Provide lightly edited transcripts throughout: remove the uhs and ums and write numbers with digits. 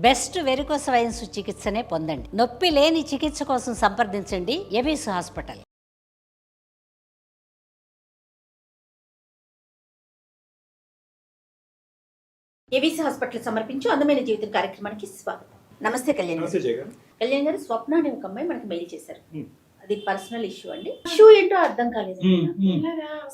Best varicose veins చికిత్సనే పొందండి. నొప్పి లేని చికిత్స కోసం సంప్రదించండి ఎవిస్ హాస్పిటల్. ఏబీసీ హాస్పిటల్ సమర్పించు అందమైన జీవితం కార్యక్రమానికి స్వాగతం. నమస్తే కళ్యాణ్ గారు. కళ్యాణ్ గారు, స్వప్న అనే ఒక అమ్మాయి మనకి మెయిల్ చేశారు. అది పర్సనల్ ఇష్యూ అండి. ఇష్యూ ఏంటో అర్థం కాలేదు.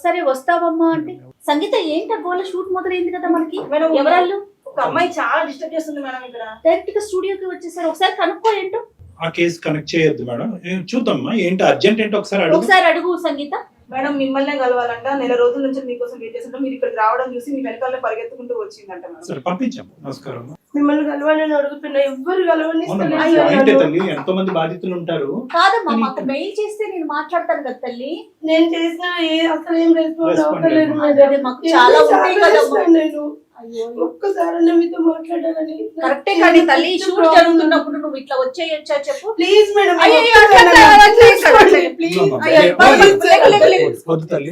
సరే వస్తావమ్మా అంటే, సంగీత ఏంటి గోల, షూట్ మొదలైంది కదా మనకి. ఎవరాళ్ళు? ఒక అమ్మాయి చాలా డిస్టర్బ్ చేస్తుంది మేడం. ఇక్కడ డైరెక్ట్ గా స్టూడియోకి వచ్చేసారు. ఒకసారి కనుక్కో ఏంటో. ఆ కేసు కనెక్ట్ చేయొద్దు మేడం, చూద్దామా ఏంటి అర్జెంట్ ఏంటో ఒకసారి అడుగు సంగీత. మేడం మిమ్మల్నే కలవాలంట, నెల రోజుల నుంచి మీకోసం వెయిట్ చేస్తుంటే మీరు ఇక్కడికి రావడం చూసి మీ వెనకాల పరిగెత్తుకుంటూ వచ్చిందంట మేడం. సరే పంపించాము. నమస్కారం. మిమ్మల్ని కలవాలని అడుగుతున్నా, ఎవ్వరు కలవని. తల్లి ఎంతో మంది బాధితులు ఉంటారు. కాదమ్మా, మాకు మెయిల్ చేస్తే నేను మాట్లాడతాను కదా తల్లి. నేను చేసిన అసలు ఏం రెస్పాన్స్ అవ్వలేదు అదే మాకు చాలా ఉంటాయి కదమ్మా. నేను ఒక్కసారి మీతో మాట్లాడాలని. కరెక్టే కానీ తల్లి, షూట్ జరుగుతున్నప్పుడు నువ్వు ఇట్లా వచ్చేయచ్చా చెప్పు ప్లీజ్ మేడం. వద్దు తల్లి,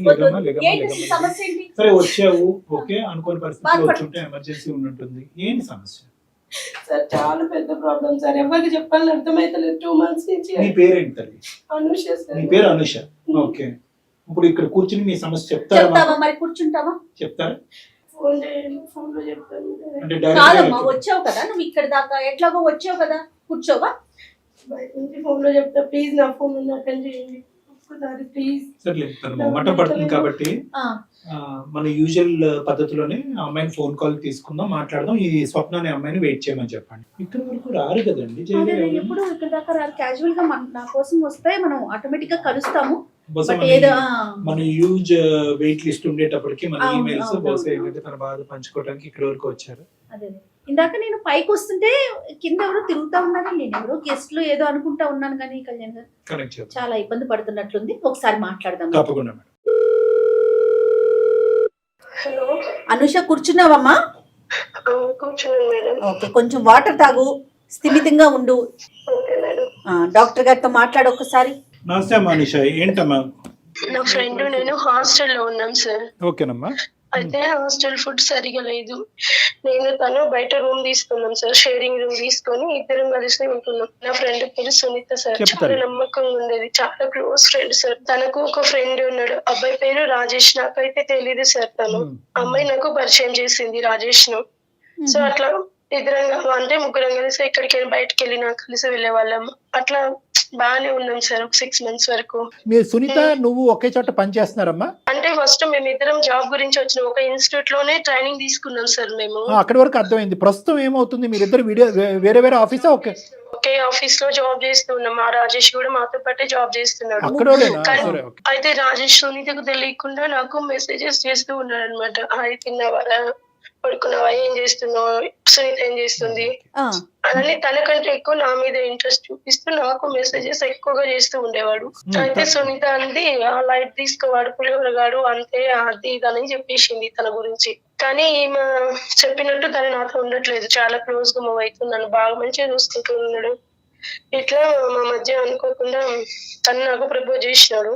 సమస్య ఏంటి? సరే వచ్చావు, ఓకే అనుకోని పరిస్థితి వచ్చుంటే ఎమర్జెన్సీ ఉన్నట్టుంది. ఏంటి సమస్య? సార్ చాలా పెద్ద ప్రాబ్లం సార్, ఎవరికి చెప్పాలని అర్థమైతలేదు 2 months నుంచి. నీ పేరేంటి తల్లి? అనుష సార్. నీ పేరు అనుష. ఓకే, ఇప్పుడు ఇక్కడ కూర్చుని మీ సమస్య చెప్తారా? చెప్తావా మరి? కూర్చుంటావా? చెప్తారా? ఫోన్ లో చెప్తాను. అంటే కాదమ్మా, వచ్చావు కదా నువ్వు ఇక్కడ దాకా, ఎట్లాగో వచ్చావు కదా, కూర్చోవా? బయట నుంచి ఫోన్ లో చెప్తా. ప్లీజ్ నా ఫోన్ అటెండ్ చేయండి ఒక్కసారి ప్లీజ్. సరే, తను మొమ్మట పడుతుంది కాబట్టి మన యూజువల్ పద్ధతిలోనే ఆ అమ్మాయిని ఫోన్ కాల్ తీసుకుందాం, మాట్లాడదాం. ఈ స్వప్న అనే అమ్మాయిని వెయిట్ చేయమని చెప్పండి. ఇక్కడ వరకు రారు కదండి. ఎప్పుడు ఇక్కడ దాకా రారు. క్యాజువల్ గా నా కోసం వస్తే మనం ఆటోమేటిక్ గా కలుస్తాము. మన యూజ్ వెయిట్ లిస్ట్ ఉండేటప్పటికి మన ఈమెయిల్స్ బహుశా ఏంటంటే తన బాధ పంచుకోవడానికి ఇక్కడ వరకు వచ్చారు. అదే ఇందాక నేను పైకి వస్తుంటే కింద ఎవరో తిరుగుతా ఉన్నాను. నేను ఎవరో గెస్ట్ లో ఏదో అనుకుంటా ఉన్నాను కానీ కళ్యాణ్ గారు కనెక్ట్ చేద్దాం. చాలా ఇబ్బంది పడుతున్నట్లుంది. ఒకసారి మాట్లాడదాం. తప్పకుండా మేడం. హలో అనుష, కూర్చున్నావమ్మా? కూర్చున్నాను మేడం. ఓకే, కొంచెం వాటర్ తాగు, స్థిమితంగా ఉండు. Okay madam. డాక్టర్ గారితో మాట్లాడు ఒకసారి. నమస్తే అమ్మా అనుష, ఏంటమ్మా? నా ఫ్రెండ్ నేను హాస్టల్లో ఉన్నాం సార్. ఓకేనమ్మా. అయితే హాస్టల్ ఫుడ్ సరిగా లేదు. నేను తను బయట రూమ్ తీసుకున్నాం సార్, షేరింగ్ రూమ్ తీసుకొని ఇద్దరం కలిసి ఉంటున్నాం. నా ఫ్రెండ్ పేరు సునీత సార్. చాలా నమ్మకంగా ఉండేది, చాలా క్లోజ్ ఫ్రెండ్ సార్. తనకు ఒక ఫ్రెండ్ ఉన్నాడు, అబ్బాయి పేరు రాజేష్. నాకైతే తెలీదు సార్. తను అమ్మాయి నాకు పరిచయం చేసింది రాజేష్ ను. సో అట్లా ఇద్దరం అంటే ముగ్గురం కలిసి ఎక్కడికైనా బయటకు వెళ్ళినా కలిసి వెళ్ళే వాళ్ళం. అట్లా బాగానే ఉన్నాం సార్ ఒక 6 months వరకు. మీరు సునీత నువ్వు ఒకే చోట పని చేస్తున్నారమ్మా? అంటే ఫస్ట్ మేము ఇద్దరం జాబ్ గురించి వచ్చిన ఒక ఇన్స్టిట్యూట్ లోనే ట్రైనింగ్ తీసుకున్నాం సార్ మేము. అక్కడి వరకు అర్థమైంది. ప్రస్తుతం ఏమవుతుంది? మీరిద్దరు వేరే వేరే ఆఫీసా? ఒకే ఆఫీస్ లో జాబ్ చేస్తున్నాం. ఆ రాజేష్ కూడా మాతో పాటే జాబ్ చేస్తున్నాడు. అయితే రాజేష్ సునీతకు తెలియకుండా నాకు మెసేజెస్ చేస్తూ ఉన్నాడు అనమాట. హాయ్, తిన్నావారా, పడుకున్నావా, ఏం చేస్తున్నావు, సునీత ఏం చేస్తుంది అని. తనకంటే ఎక్కువ నా మీద ఇంట్రెస్ట్ చూపిస్తూ నాకు మెసేజెస్ ఎక్కువగా చేస్తూ ఉండేవాడు. అయితే సునీత అంది, ఆ లైట్ తీసుకోవాడు, పులిహోరగాడు, అంతే, అది ఇదని చెప్పేసింది తన గురించి. కానీ ఈమె చెప్పినట్టు తను నాతో ఉండట్లేదు, చాలా క్లోజ్ గా మూవ్ అవుతున్నాను, బాగా మంచిగా చూసుకుంటూ ఉన్నాడు. ఇట్లా మా మధ్య అనుకోకుండా తను నాకు ప్రపోజ్ చేసినాడు.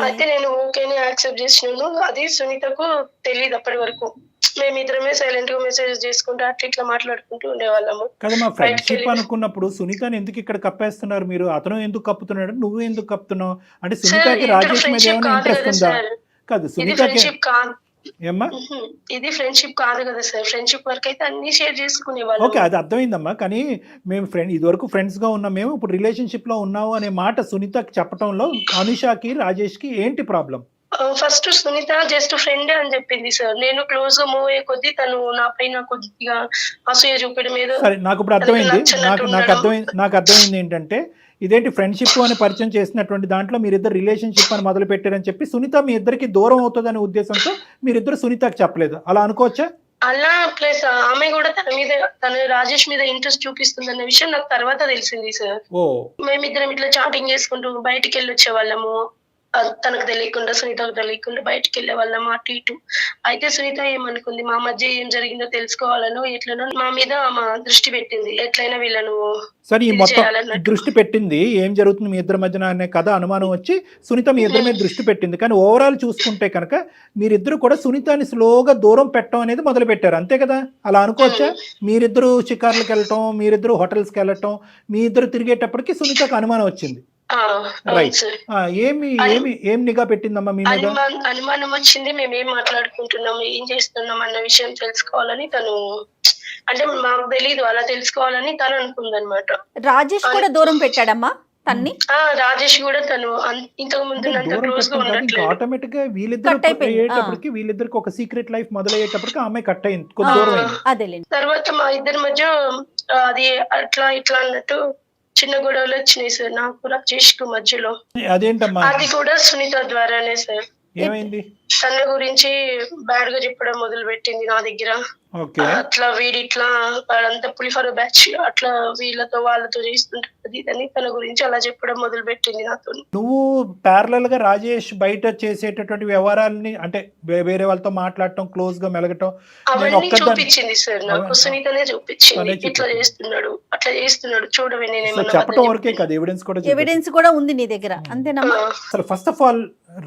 అయితే నేను ఓకేనే యాక్సెప్ట్ చేసినాను. అది సునీతకు తెలియదు అప్పటి వరకు. మేమిద్దరమే సైలెంట్ గా మెసేజ్ చేసుకుంటూ అట్లా ఇట్లా మాట్లాడుకుంటూ ఉండేవాళ్ళము. కదమ్మా, ఫ్రెండ్షిప్ అనుకున్నప్పుడు సునీతని ఎందుకు ఇక్కడ కప్పేస్తున్నారు మీరు? అతను ఎందుకు కప్పుతున్నాడు, నువ్వు ఎందుకు కప్పుతున్నావు? అంటే సునీతకి రాజేష్ మీద ఏమైనా ఇంట్రెస్ట్ ఉందా? కాదు, సునీతకి ఏమ్మా ఇది ఫ్రెండ్షిప్ కాదు కదా సార్. ఫ్రెండ్షిప్ వరకు అయితే అన్ని షేర్ చేసుకునేవాళ్ళం. ఓకే, అది అర్థమైందమ్మా. కానీ మేము ఇదివరకు ఫ్రెండ్స్ గా ఉన్నాం, మేము ఇప్పుడు రిలేషన్షిప్ లో ఉన్నావు అనే మాట సునీతకి చెప్పడంలో అనుషాకి రాజేష్ కి ఏంటి problem? First Sunitha just friend అని చెప్పింది సార్. నేను క్లోజ్ గా మూవ్ అయ్యే కొద్దీ తను నా పైన కొద్దిగా అసూయ చూపడం ఏదో. సరే, నాకు ఇప్పుడు అర్థమైంది. నాకు అర్థమైంది ఏంటంటే, ఇదేంటి ఫ్రెండ్షిప్ అని పరిచయం చేసినటువంటి దాంట్లో మీరిద్దరు రిలేషన్షిప్ అని మొదలు పెట్టారని చెప్పి సునీత మీ ఇద్దరికి దూరం అవుతుందనే ఉద్దేశంతో మీరిద్దరు సునీతకి చెప్పలేదు, అలా అనుకోవచ్చా? అలా ప్లస్ ఆమె కూడా తన రాజేష్ మీద ఇంట్రెస్ట్ చూపిస్తుందన్న విషయం నాకు తర్వాత తెలిసింది సార్. మేమిద్దరం ఇట్లా చాటింగ్ చేసుకుంటూ బయటికి వెళ్ళి వచ్చే వాళ్ళము. తనకు తెలియకుండా, సునీతకు తెలియకుండా బయటికి వెళ్ళే వాళ్ళం అటు ఇటు. అయితే సునీత ఏమనుకుంది, మా మధ్య ఏం జరిగిందో తెలుసుకోవాలనో ఎట్లనో మా మీద మా దృష్టి పెట్టింది. ఎట్లయినా వీళ్ళను సరే ఈ ఇది మొత్తం చేయాలన్నట్టు. దృష్టి పెట్టింది, ఏం జరుగుతుంది మీ ఇద్దరి మధ్యన అనే కథ అనుమానం వచ్చి సునీత మీ ఇద్దరి మీద దృష్టి పెట్టింది. కానీ ఓవరాల్ చూసుకుంటే కనుక మీరిద్దరు కూడా సునీతని స్లోగా దూరం పెట్టడం అనేది మొదలు పెట్టారు, అంతే కదా? అలా అనుకోవచ్చా? మీరిద్దరు షికార్లకు వెళ్ళటం, మీరిద్దరు హోటల్స్కి వెళ్ళటం, మీ ఇద్దరు తిరిగేటప్పటికి సునీతకు అనుమానం వచ్చింది. అవును రైట్. సార్. ఏం నిఘా పెట్టిందమ్మా మీ మీద? అనుమానం వచ్చింది. మేము ఏం మాట్లాడుకుంటున్నాం, ఏం చేస్తున్నాం అన్న విషయం తెలుసుకోవాలని తను, అంటే మాకు తెలీదు, అలా తెలుసుకోవాలని తను అనుకుందనమాట. రాజేష్ కూడా దూరం పెట్టాడమ్మా తన్ని. రాజేష్ కూడా తను ఇంతకు ముందు క్లోజ్ గా ఉండట్లేదు. ఆటోమేటిక్ గా వీళ్ళిద్దరు Cut అయిపోయింది. అయ్యేటప్పటికి వీళ్ళిద్దరికి ఒక సీక్రెట్ లైఫ్ మొదలయ్యేటప్పటికి ఆమె కట్ అయింది, కొద్ది దూరం అయింది. అదేలేండి. తర్వాత మా ఇద్దరి మధ్య అది అట్లా ఇట్లా అన్నట్టు చిన్న గొడవలు వచ్చినాయి సార్ నాకు రాజేష్ కు మధ్యలో. అదేంటమ్మా, అది కూడా సునీత ద్వారానే సార్. ఏమైంది? తన గురించి బ్యాడ్ గా చెప్పడం మొదలు పెట్టింది నా దగ్గర. ఓకే. అట్లా వీడిట్లా వాడంతా పులిఫార బ్యాచ్ అట్లా వీళ్ళతో వాళ్ళతో చేస్తుంటది అని తన గురించి అలా చెప్పడం మొదలు పెట్టింది నాతో. నువ్వు ప్యారలల్ గా రాజేష్ బయట చేసేటటువంటి వ్యవహారాలని, అంటే వేరే వాళ్ళతో మాట్లాడటం, క్లోజ్ గా మెలగటం, అవన్నీ చూపించింది సార్ నాకు. సునీతనే చూపించింది, ఇట్లా చేస్తున్నాడు అట్లా చేస్తున్నాడు చూడవే, చెప్పడం వరకే కాదు, ఎవిడెన్స్ కూడా ఎవిడెన్స్ కూడా ఉంది నీ దగ్గర, అంతేనమ్మా? అసలు first of all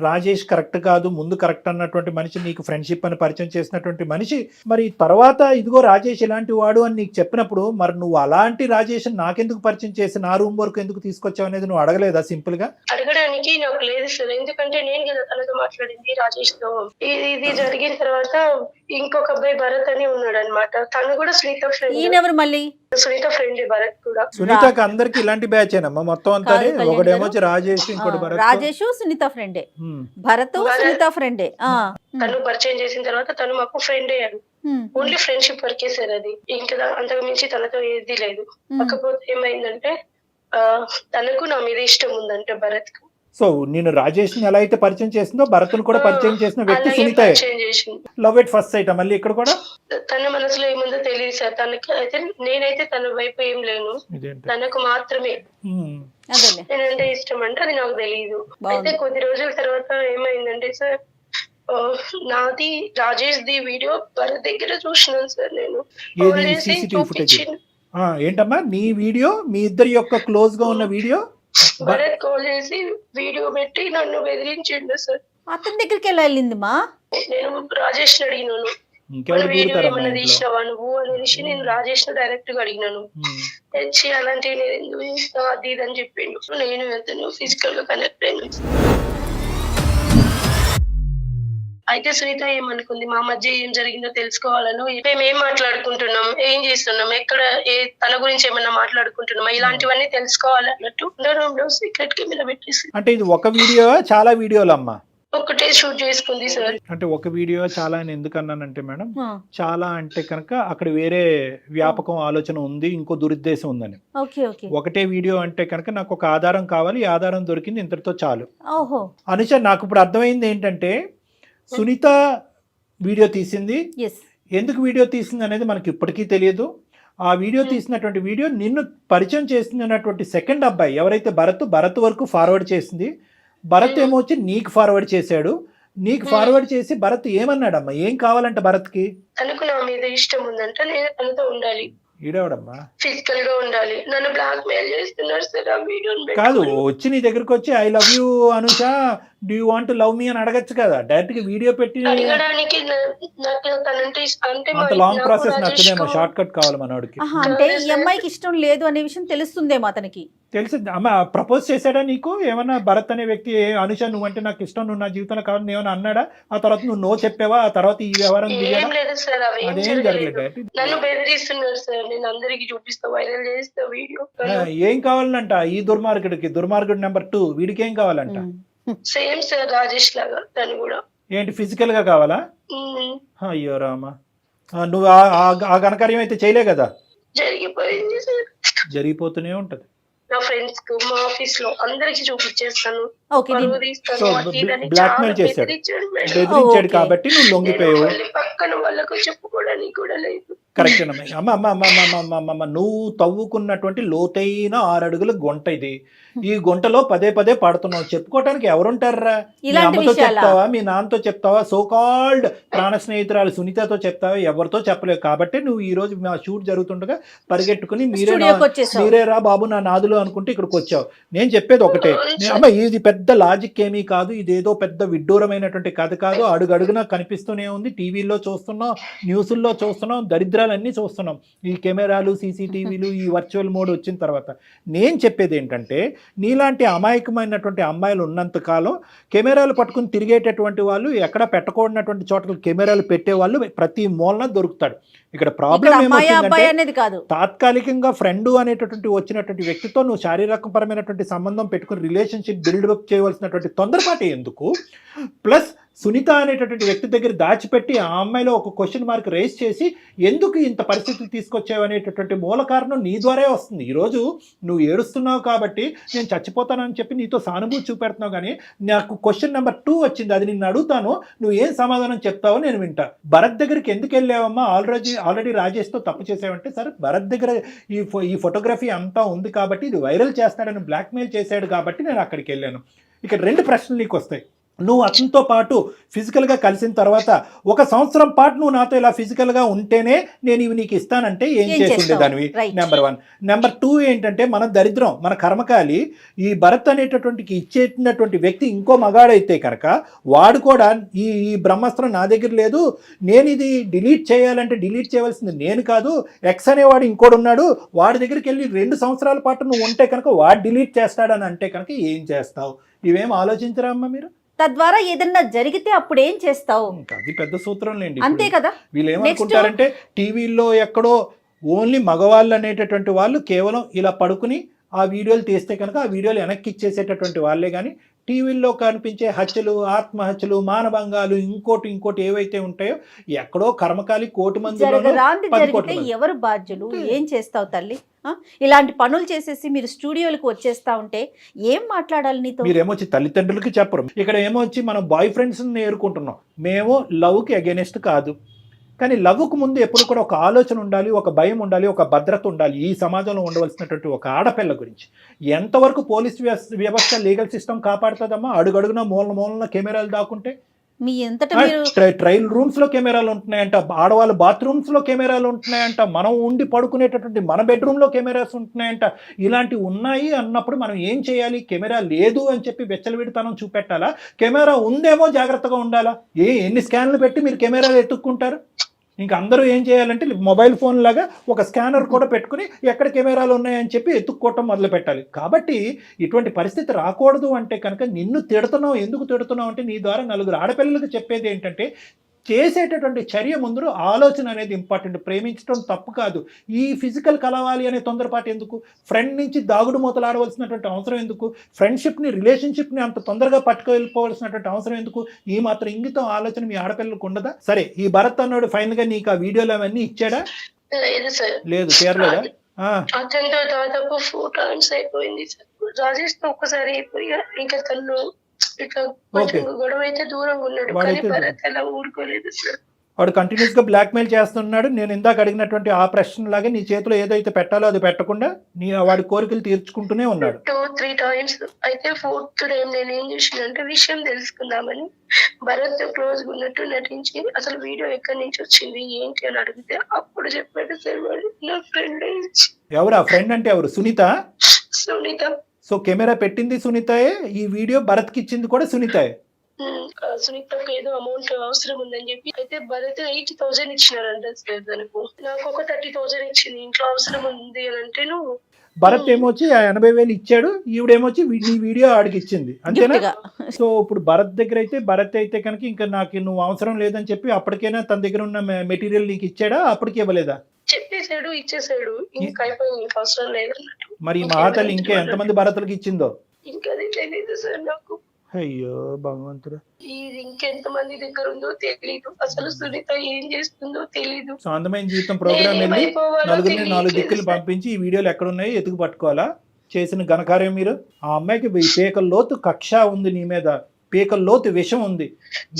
Rajesh correct కాదు, ముందు కరెక్ట్ అన్నటువంటి మనిషి, నీకు ఫ్రెండ్షిప్ అని పరిచయం చేసినటువంటి మనిషి, మరి తర్వాత ఇదిగో రాజేష్ ఇలాంటి వాడు అని నీకు చెప్పినప్పుడు మరి నువ్వు అలాంటి రాజేష్ నాకెందుకు పరిచయం చేసి నా రూమ్ వరకు ఎందుకు తీసుకొచ్చావు అనేది నువ్వు అడగలేదా సింపుల్ గా? అడగడానికి నాకు లేదు సార్, ఎందుకంటే నేను కదా తనతో మాట్లాడింది రాజేష్ తో. ఇది జరిగిన తర్వాత ఇంకొక అబ్బాయి భరత్ అని ఉన్నాడు అనమాట, తను కూడా సునీత ఫ్రెండ్. ఈయనెవరు మళ్ళీ? సునీత ఫ్రెండ్ భరత్ కూడా. సునీతకి అందరికి ఇలాంటి బ్యాచ్ ఏనమ్మా మొత్తం అంతా? ఒకడేమో రాజేష్, ఇంకోటి భరత్. రాజేష్ సునీత ఫ్రెండే, భరత్ సునీత ఫ్రెండే. తను పరిచయం చేసిన తర్వాత తను మాకు ఫ్రెండ్ అయ్యాడు. ఓన్లీ ఫ్రెండ్షిప్ వరకే సార్ అది, ఇంకా అంతకు మించి తనతో ఏది లేదు. కాకపోతే ఏమైందంటే తనకు నా మీద ఇష్టం ఉందంటే భరత్ కు. సో నేను రాజేష్ ని ఎలా అయితే పరిచయం చేసిందో భరత్ ను కూడా పరిచయం చేసిన వ్యక్తి Sunitha. Love at first sight మళ్ళీ ఇక్కడ కూడా తన మనసులో ఏముందో తెలియదు సార్ తనకి. అయితే నేనైతే తన వైపు ఏం లేను, తనకు మాత్రమే నేనంటే ఇష్టం అంటే అది నాకు తెలియదు. అయితే కొద్ది రోజుల తర్వాత ఏమైందంటే సార్, నాది రాజేష్ ది వీడియో భరత్ దగ్గర చూసినాను సార్ నేను. ఏంటమ్మా నీ వీడియో, మీ ఇద్దరి యొక్క క్లోజ్ గా ఉన్న వీడియో భరత్ కాల్ చేసి వీడియో పెట్టి నన్ను బెదిరించిండు సార్. అతని దగ్గరికి ఎలా వెళ్ళింది మా? నేను రాజేష్ ని అడిగినాను, వీడియో ఏమన్నా తీసినావా నువ్వు అనేసి నేను రాజేష్ ను డైరెక్ట్ గా అడిగినాను. తెచ్చి అలాంటివి నేను ఎందుకు చేస్తావు అది ఇది అని చెప్పిండు. నేను అతను ఫిజికల్ గా కనెక్ట్ అయినా. అయితే సునీత ఏమనుకుంది, మా మధ్య ఏం జరిగిందో తెలుసుకోవాలను, మేము ఏం మాట్లాడుకుంటున్నాం, ఏం చేస్తున్నాం, ఎక్కడ తన గురించి ఏమన్నా మాట్లాడుకుంటున్నాం, ఇలాంటివన్నీ తెలుసుకోవాలి అన్నట్టు సీక్రెట్ కెమెరా పెట్టేసి. అంటే ఇది ఒక వీడియో చాలా వీడియోలు అమ్మా? ఒకటే షూట్ చేసుకుంది సార్. అంటే ఒక వీడియో చాలా అని ఎందుకు అన్నానంటే మేడం, చాలా అంటే కనుక అక్కడ వేరే వ్యాపకం ఆలోచన ఉంది, ఇంకో దురుద్దేశం ఉందని. ఒకటే వీడియో అంటే కనుక నాకు ఒక ఆధారం కావాలి, ఈ ఆధారం దొరికింది, ఇంతటితో చాలు. అనుష నాకు ఇప్పుడు అర్థమైంది ఏంటంటే సునీత వీడియో తీసింది, ఎందుకు వీడియో తీసింది అనేది మనకి ఇప్పటికీ తెలియదు. ఆ వీడియో తీసినటువంటి వీడియో నిన్ను పరిచయం చేసినటువంటి సెకండ్ అబ్బాయి ఎవరైతే భరత్ వరకు ఫార్వర్డ్ చేసింది. భరత్ ఏమో వచ్చి నీకు ఫార్వర్డ్ చేశాడు. నీకు ఫార్వర్డ్ చేసి భరత్ ఏమన్నాడమ్మా, ఏం కావాలంట భరత్కి? తనకు నా మీద ఇష్టం ఉందంట, నేను తనతో ఉండాలి, ఈడవడమ్మా ఫిజికల్ గా ఉండాలి. నన్ను బ్లాక్ మెయిల్ చేస్తున్నారు సార్. ఆ వీడియో కాదు, వచ్చి నీ దగ్గరకు వచ్చి I love you Anusha, do you want love మీ అని అడగచ్చు కదా, డైరెక్ట్ గా వీడియో పెట్టి. అడగడానికి అంత లాంగ్ ప్రాసెస్ నచ్చదేమో, షార్ట్ కట్ కావాలి మనోడికి. అంటే ఈ అమ్మాయికి ఇష్టం లేదు అనే విషయం తెలుస్తుందేమో అతనికి. తెలుసు అమ్మ. ప్రపోజ్ చేశాడా నీకు ఏమన్నా? భరత్ అనే వ్యక్తి అనుష నువ్వంటే నాకు ఇష్టం, నువ్వు నా జీవితంలో కావాలని ఏమన్నా అన్నాడా? ఆ తర్వాత నువ్వు నో చెప్పావా? ఆ తర్వాత ఈ వ్యవహారం అదేం జరగలేదు. నన్ను బెదిరిస్తున్నారు సార్, నేను అందరికి చూపిస్తా, వైరల్ చేస్తా వీడియో. ఏం కావాలంట ఈ దుర్మార్గుడికి? దుర్మార్గుడు నెంబర్ 2 వీడికి ఏం కావాలంట? సేమ్ సార్ రాజేష్ లాగా తను కూడా. ఏంటి ఫిజికల్ గా కావాలా? అయ్యో రామా, నువ్వు ఆ ఘనకార్యం అయితే చేయలే కదా? జరిగిపోయింది సార్. జరిగిపోతూనే ఉంటది. నా ఫ్రెండ్స్ కు, మా ఆఫీస్ లో అందరికి చూపించేస్తాను. ఓకే పరువు తీస్తాను. సో అది ఇదని బ్లాక్మెయిల్ చాలా చేశాడు, బెదిరించాడు మేడం. బెదిరించాడు ఓకే. కాబట్టి నువ్వు నేను లొంగిపోయావు. మళ్ళీ పక్కన వాళ్ళకు చెప్పుకోవడానికి కూడా లేదు. కరెక్ట్ అమ్మ అమ్మ అమ్మ అమ్మ అమ్మ అమ్మ అమ్మ నువ్వు తవ్వుకున్నటువంటి లోతైన 6 అడుగుల గుంట ఇది. ఈ గుంటలో పదే పదే పడుతున్నావు, చెప్పుకోవటానికి ఎవరుంటారా? మీ ఇలాంటి అమ్మతో విషయాలా? చెప్తావా, మీ నాన్నతో చెప్తావా, సో కాల్డ్ ప్రాణ స్నేహితురాలు సునీతతో చెప్తావా? ఎవరితో చెప్పలేవు. కాబట్టి నువ్వు ఈ రోజు మా షూట్ జరుగుతుండగా పరిగెట్టుకుని స్టూడియోకి వచ్చేసావు. మీరేరా బాబు నా నాదులు అనుకుంటే ఇక్కడికి వచ్చావు. నేను చెప్పేది ఒకటే, అమ్మ ఇది పెద్ద లాజిక్ ఏమీ కాదు, ఇదేదో పెద్ద విడ్డూరమైనటువంటి కథ కాదు. అడుగడుగునా కనిపిస్తూనే ఉంది, టీవీల్లో చూస్తున్నాం, న్యూస్ల్లో చూస్తున్నాం, దరిద్రాలన్నీ చూస్తున్నాం. ఈ కెమెరాలు, సీసీటీవీలు, ఈ వర్చువల్ మోడ్ వచ్చిన తర్వాత నేను చెప్పేది ఏంటంటే, నీలాంటి అమాయకమైనటువంటి అమ్మాయిలు ఉన్నంతకాలం కెమెరాలు పట్టుకుని తిరిగేటటువంటి వాళ్ళు, ఎక్కడ పెట్టకూడనటువంటి చోట్ల కెమెరాలు పెట్టేవాళ్ళు ప్రతి మూలన దొరుకుతాడు. ఇక్కడ ప్రాబ్లం అమ్మాయి అబ్బాయి ఏమవుతుందంటే, అనేది కాదు. తాత్కాలికంగా ఫ్రెండ్ అనేటటువంటి వచ్చినటువంటి వ్యక్తితో నువ్వు శారీరకపరమైనటువంటి సంబంధం పెట్టుకుని రిలేషన్షిప్ బిల్డప్ చేయవలసినటువంటి తొందరపాటు ఎందుకు? ప్లస్ సునీత అనేటటువంటి వ్యక్తి దగ్గర దాచిపెట్టి ఆ అమ్మాయిలో ఒక క్వశ్చన్ మార్క్ రేస్ చేసి ఎందుకు ఇంత పరిస్థితులు తీసుకొచ్చావు అనేటటువంటి మూల కారణం నీ ద్వారా వస్తుంది. ఈరోజు నువ్వు ఏడుస్తున్నావు కాబట్టి నేను చచ్చిపోతానని చెప్పి నీతో సానుభూతి చూపెడుతున్నావు, కానీ నాకు క్వశ్చన్ నెంబర్ 2 వచ్చింది, అది నిన్ను అడుగుతాను, నువ్వు ఏం సమాధానం చెప్తావో నేను వింటా. భరత్ దగ్గరికి ఎందుకు వెళ్ళావమ్మా? ఆల్రెడీ రాజేష్తో తప్పు చేసావంటే, సరే భరత్ దగ్గర ఈ ఫోటోగ్రఫీ అంతా ఉంది కాబట్టి ఇది వైరల్ చేస్తాడని బ్లాక్మెయిల్ చేశాడు కాబట్టి నేను అక్కడికి వెళ్ళాను. ఇక్కడ 2 ప్రశ్నలు నీకు వస్తాయి. నువ్వు అతనితో పాటు ఫిజికల్గా కలిసిన తర్వాత 1 సంవత్సరం పాటు నువ్వు నాతో ఇలా ఫిజికల్గా ఉంటేనే నేను ఇవి నీకు ఇస్తానంటే ఏం చేసి ఉండేదానివి? నెంబర్ 1. నెంబర్ 2 ఏంటంటే, మన దరిద్రం, మన కర్మకాలి, ఈ భరత్ అనేటటువంటికి ఇచ్చేటటువంటి వ్యక్తి ఇంకో మగాడైతే కనుక వాడు కూడా ఈ బ్రహ్మాస్త్రం నా దగ్గర లేదు, నేను ఇది డిలీట్ చేయాలంటే డిలీట్ చేయవలసింది నేను కాదు, ఎక్స్ అనేవాడు ఇంకోడు ఉన్నాడు, వాడి దగ్గరికి వెళ్ళి 2 సంవత్సరాల పాటు నువ్వు ఉంటే కనుక వాడు డిలీట్ చేస్తాడని అంటే కనుక ఏం చేస్తావు? ఇవేం ఆలోచించరా అమ్మ మీరు? తద్వారా ఏదన్నా జరిగితే అప్పుడు ఏం చేస్తావు? అది పెద్ద సూత్రం లేండి. అంతే కదా. వీళ్ళు ఏమనుకుంటారంటే, టీవీల్లో ఎక్కడో ఓన్లీ మగవాళ్ళు అనేటటువంటి వాళ్ళు కేవలం ఇలా పడుకుని ఆ వీడియోలు తీస్తే కనుక ఆ వీడియోలు వెనక్కి ఇచ్చేసేటటువంటి వాళ్ళే, కానీ టీవీల్లో కనిపించే హత్యలు, ఆత్మహత్యలు, మానభంగాలు, ఇంకోటి ఏవైతే ఉంటాయో ఎక్కడో కర్మకాలి కోటి మందిలోనూ 10 కోట్ల మంది. ఎవరు బాధ్యులు? ఏం చేస్తావు తల్లి? ఇలాంటి పనులు చేసేసి మీరు స్టూడియోలకు వచ్చేస్తా ఉంటే ఏం మాట్లాడాలి నీతో? మీరేమొచ్చి తల్లిదండ్రులకి చెప్పరు, ఇక్కడ ఏమొచ్చి మనం బాయ్ ఫ్రెండ్స్ని ఏరుకుంటున్నాం. మేము లవ్కి అగెనిస్ట్ కాదు, కానీ లవ్కు ముందు ఎప్పుడు కూడా ఒక ఆలోచన ఉండాలి, ఒక భయం ఉండాలి, ఒక భద్రత ఉండాలి. ఈ సమాజంలో ఉండవలసినటువంటి ఒక ఆడపిల్ల గురించి ఎంతవరకు పోలీస్ వ్యవస్థ, లీగల్ సిస్టమ్ కాపాడుతుందమ్మా? అడుగడుగున మూలన కెమెరాలు దాక్కుంటే. మీ ఎంతటా మీరు ట్రయల్ రూమ్స్ లో కెమెరాలు ఉంటున్నాయంట, ఆడవాళ్ళ బాత్రూమ్స్ లో కెమెరాలు ఉంటున్నాయంట, మనం ఉండి పడుకునేటటువంటి మన బెడ్రూమ్ లో కెమెరాస్ ఉంటున్నాయంట. ఇలాంటివి ఉన్నాయి అన్నప్పుడు మనం ఏం చేయాలి? కెమెరా లేదు అని చెప్పి వెచ్చలవిడితనం చూపెట్టాలా? కెమెరా ఉందేమో జాగ్రత్తగా ఉండాలా? ఎన్ని స్కాన్లు పెట్టి మీరు కెమెరాలు ఎత్తుక్కుంటారు? ఇంకా అందరూ ఏం చేయాలంటే మొబైల్ ఫోన్ లాగా ఒక స్కానర్ కూడా పెట్టుకుని ఎక్కడ కెమెరాలు ఉన్నాయని చెప్పి ఎత్తుక్కోవటం మొదలు పెట్టాలి. కాబట్టి ఇటువంటి పరిస్థితి రాకూడదు అంటే కనుక నిన్ను తిడుతున్నావు. ఎందుకు తిడుతున్నావు అంటే, నీ ద్వారా 4 ఆడపిల్లలకు చెప్పేది ఏంటంటే, చేసేటటువంటి చర్య ముందు ఆలోచన అనేది ఇంపార్టెంట్. ప్రేమించడం తప్పు కాదు, ఈ ఫిజికల్ కలవాలి అనే తొందరపాటు ఎందుకు? ఫ్రెండ్ నుంచి దాగుడు మూతలు ఆడవలసినటువంటి అవసరం ఎందుకు? ఫ్రెండ్షిప్ని, రిలేషన్షిప్ని అంత తొందరగా పట్టుకెళ్ళిపోవాల్సినటువంటి అవసరం ఎందుకు? ఈ మాత్రం ఇంగితం ఆలోచన మీ ఆడపిల్లలకు ఉండదా? సరే, ఈ భరత్ అన్నాడు ఫైనల్గా నీకు ఆ వీడియోలు అవన్నీ ఇచ్చాడా? లేదు సార్. లేదు, చేరలేదా? అతనితో దాదాపు 4 times అయిపోయింది సార్. రాజేష్ తో ఒక్కసారి అయిపోయి ఇంకా తను ఇట్లా కొంచెం గొడవ అయితే దూరంగా ఉన్నాడు, కానీ భరత్ అలా ఊరుకోలేదు సార్. వాడు కంటిన్యూస్ గా బ్లాక్ మెయిల్ చేస్తున్నాడు. నేను ఇందాక అడిగినటువంటి ఆ ప్రశ్న లాగే నీ చేతిలో ఏదైతే పెట్టాలో అది పెట్టకుండా వాడి కోరికలు తీర్చుకుంటూనే ఉన్నాడు. 2-3 times. అయితే 4th టైం నేను ఏం చేసినంటే, విషయం తెలుసుకుందామని భరత్ క్లోజ్ ఉన్నట్టు నటించి అసలు వీడియో ఎక్కడి నుంచి వచ్చింది ఏంటి అని అడిగితే అప్పుడు చెప్పాడు సార్ వాడు నా ఫ్రెండ్. ఎవరు ఆ ఫ్రెండ్ అంటే? ఎవరు? సునీత. సో కెమెరా పెట్టింది సునీతయే, ఈ వీడియో భరత్కి ఇచ్చింది కూడా సునీతయే. సునీతకు ఏదో అమౌంట్ అవసరం ఉందని చెప్పి అయితే భరత్ 80,000 ఇచ్చినారంట సార్ తనకు. నాకు ఒక 30,000 ఇచ్చింది, ఇంట్లో అవసరం ఉంది అని అంటే. నువ్వు భరత్ ఏమొచ్చి 80,000 ఇచ్చాడు, ఈవిడేమొచ్చి నీ వీడియో ఆడికి ఇచ్చింది, అంతేనా? సో ఇప్పుడు భరత్ దగ్గర అయితే, భరత్ అయితే కనుక ఇంకా నాకు నువ్వు అవసరం లేదని చెప్పి అప్పటికైనా తన దగ్గర ఉన్న మెటీరియల్ నీకు ఇచ్చాడా? అప్పటికి ఇవ్వలేదా? చెప్పేసాడు, ఇచ్చేసాడు, ఇంకా అయిపోయింది, అవసరం లేదన్నట్టు. మరి మహాతల్లి ఇంకా ఎంతమంది భరతులకి ఇచ్చిందో ఇంకా అది తెలియదు సార్ నాకు. అయ్యో భగవంతుడు, ఇది ఇంకెంతమంది దగ్గర ఉందో తెలీదు, అసలు సునీత ఏం చేస్తుందో తెలీదు. సో అందమైన జీవితం ప్రోగ్రామ్ వెళ్ళి 4 దిక్కులు పంపించి ఈ వీడియోలు ఎక్కడ ఉన్నాయో ఎతుకు పట్టుకోవాలా? చేసిన ఘనకార్యం మీరు. ఆ అమ్మాయికి పీకల లోతు కక్ష ఉంది నీ మీద, పీకల లోతు విషం ఉంది.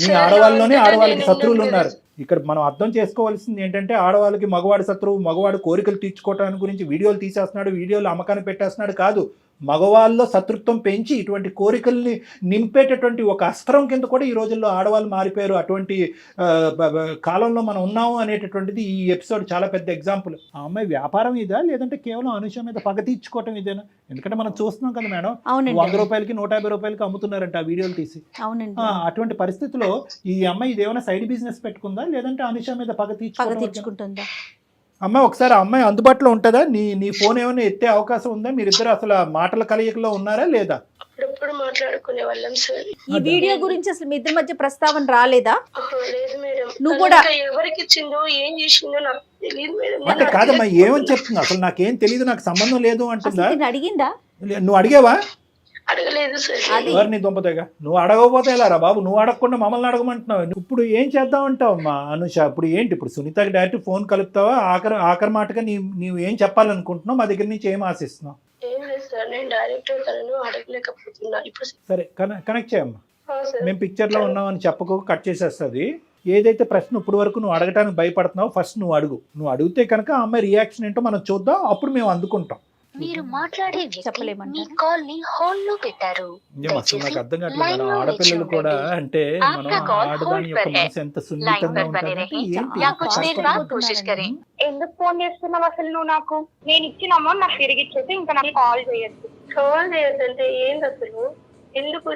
మీ ఆడవాళ్ళలోనే ఆడవాళ్ళకి శత్రువులు ఉన్నారు. ఇక్కడ మనం అర్థం చేసుకోవాల్సింది ఏంటంటే ఆడవాళ్ళకి మగవాడి శత్రువు, మగవాడు కోరికలు తీర్చుకోవటానికి గురించి వీడియోలు తీసేస్తున్నాడు, వీడియోలు అమ్మకాన్ని పెట్టేస్తున్నాడు కాదు, మగవాళ్ళలో శత్రుత్వం పెంచి ఇటువంటి కోరికల్ని నింపేటటువంటి ఒక అస్త్రం కింద కూడా ఈ రోజుల్లో ఆడవాళ్ళు మారిపోయారు. అటువంటి కాలంలో మనం ఉన్నాము అనేటటువంటిది ఈ ఎపిసోడ్ చాలా పెద్ద ఎగ్జాంపుల్. ఆ అమ్మాయి వ్యాపారం ఇదా లేదంటే కేవలం అనుష మీద పగ తీర్చుకోవటం ఇదేనా? ఎందుకంటే మనం చూస్తున్నాం కదా మేడం, 100 రూపాయలకి 150 రూపాయలకి అమ్ముతున్నారంట ఆ వీడియోలు తీసి. అటువంటి పరిస్థితిలో ఈ అమ్మాయి ఇదేమైనా సైడ్ బిజినెస్ పెట్టుకుందా లేదంటే అనుష మీద పగ తీర్చుకుంటుందా? అమ్మాయి ఒకసారి ఆ అమ్మాయి అందుబాటులో ఉంటుందా? నీ ఫోన్ ఏమైనా ఎత్తే అవకాశం ఉందా? మీరిద్దరు అసలు మాటల కలయికలో ఉన్నారా లేదా? అప్పుడప్పుడు మాట్లాడుకునే వాళ్ళం సార్. ఈ వీడియో గురించి అసలు మీ ఇద్దరి మధ్య ప్రస్తావన రాలేదా? లేదు మేడం. నువ్వు కూడా ఎవరికి ఇచ్చిందో ఏం చేసిందో నాకు తెలియదు మేడం. అంటే కాదమ్మా, ఏమని చెప్తున్నా? అసలు నాకేం తెలియదు, నాకు సంబంధం లేదు అంటుందా? అడిగిందా? నువ్వు అడిగావా? అడగలేదు సార్. ఎవరు నీ దుంపతేగా? నువ్వు అడగకపోతే ఎలా రా బాబు? నువ్వు అడగకుండా మమ్మల్ని అడగమంటున్నావు. ఇప్పుడు ఏం చేద్దామంటావు అమ్మా అనుష? ఇప్పుడు ఏంటి? ఇప్పుడు సునీతకి డైరెక్ట్ ఫోన్ కలుపుతావా? ఆఖరి మాటగా నీవు ఏం చెప్పాలనుకుంటున్నావు? మా దగ్గర నుంచి ఏం ఆశిస్తున్నావు? ఏం లేదు సార్, నేను డైరెక్ట్ తనను అడగలేకపోతున్నా ఇప్పుడు. సరే కనెక్ట్ చేయమ్మా. మేము పిక్చర్లో ఉన్నామని చెప్పకు, కట్ చేసేస్తుంది. ఏదైతే ప్రశ్న ఇప్పుడు వరకు నువ్వు అడగటానికి భయపడుతున్నావు ఫస్ట్ నువ్వు అడుగు. నువ్వు అడిగితే కనుక ఆ అమ్మాయి రియాక్షన్ ఏంటో మనం చూద్దాం, అప్పుడు మేము అందుకుంటాం. మీరు మాట్లాడే వ్యక్తి మీ కాల్ ని హోల్డ్ లో పెట్టారు. అసలు నాకు అర్థం కావట్లేదు మేడం, ఆడపిల్లలు కూడా అంటే మనం ఆడదాని యొక్క మనసు ఎంత సున్నితంగా ఉంటుంది. ఎందుకు ఫోన్ చేస్తున్నావు అసలు నువ్వు? నాకు నేను ఇచ్చిన అమౌంట్ నాకు తిరిగి ఇచ్చేసి ఇంకా నాకు కాల్ చేయొద్దు. కాల్ చేయొద్దంటే ఏంటి అసలు? ఎందుకు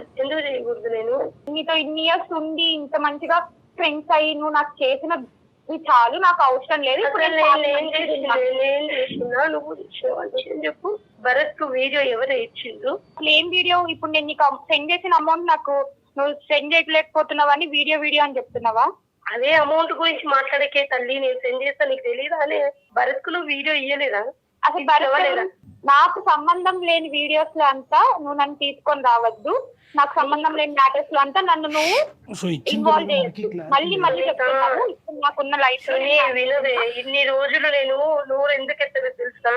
చేయకూడదు? నేను నీతో ఇన్ని ఇయర్స్ ఉండి ఇంత మంచిగా ఫ్రెండ్స్ అయ్యి నువ్వు నాకు చేసిన చాలు, నాకు అవసరం లేదు. ఇప్పుడు నేను చేస్తున్నా, నువ్వు చెప్పు. భరత్ కు వీడియో ఎవరు ఇచ్చిండ్రు? ఏం వీడియో? ఇప్పుడు నేను నీకు సెండ్ చేసిన అమౌంట్ నాకు నువ్వు సెండ్ చేయలేకపోతున్నావా అని వీడియో అని చెప్తున్నావా? అదే అమౌంట్ గురించి మాట్లాడకే తల్లి, నేను సెండ్ చేస్తా, నీకు తెలీదా? అనే భరత్ కు నువ్వు వీడియో ఇయ్యలేదా? అసలు భరత్ నాకు సంబంధం లేని వీడియోస్ లో అంతా నువ్వు నన్ను తీసుకొని రావద్దు. నాకు సంబంధం లేని మ్యాటర్స్ లో అంతా నన్ను నువ్వు ఇన్వాల్వ్ చేయొచ్చు. మళ్ళీ చెప్తున్నాను, నాకున్న లైఫ్ వినదే. ఇన్ని రోజులు నేను నువ్వు ఎందుకు ఎత్తదో తెలుసా?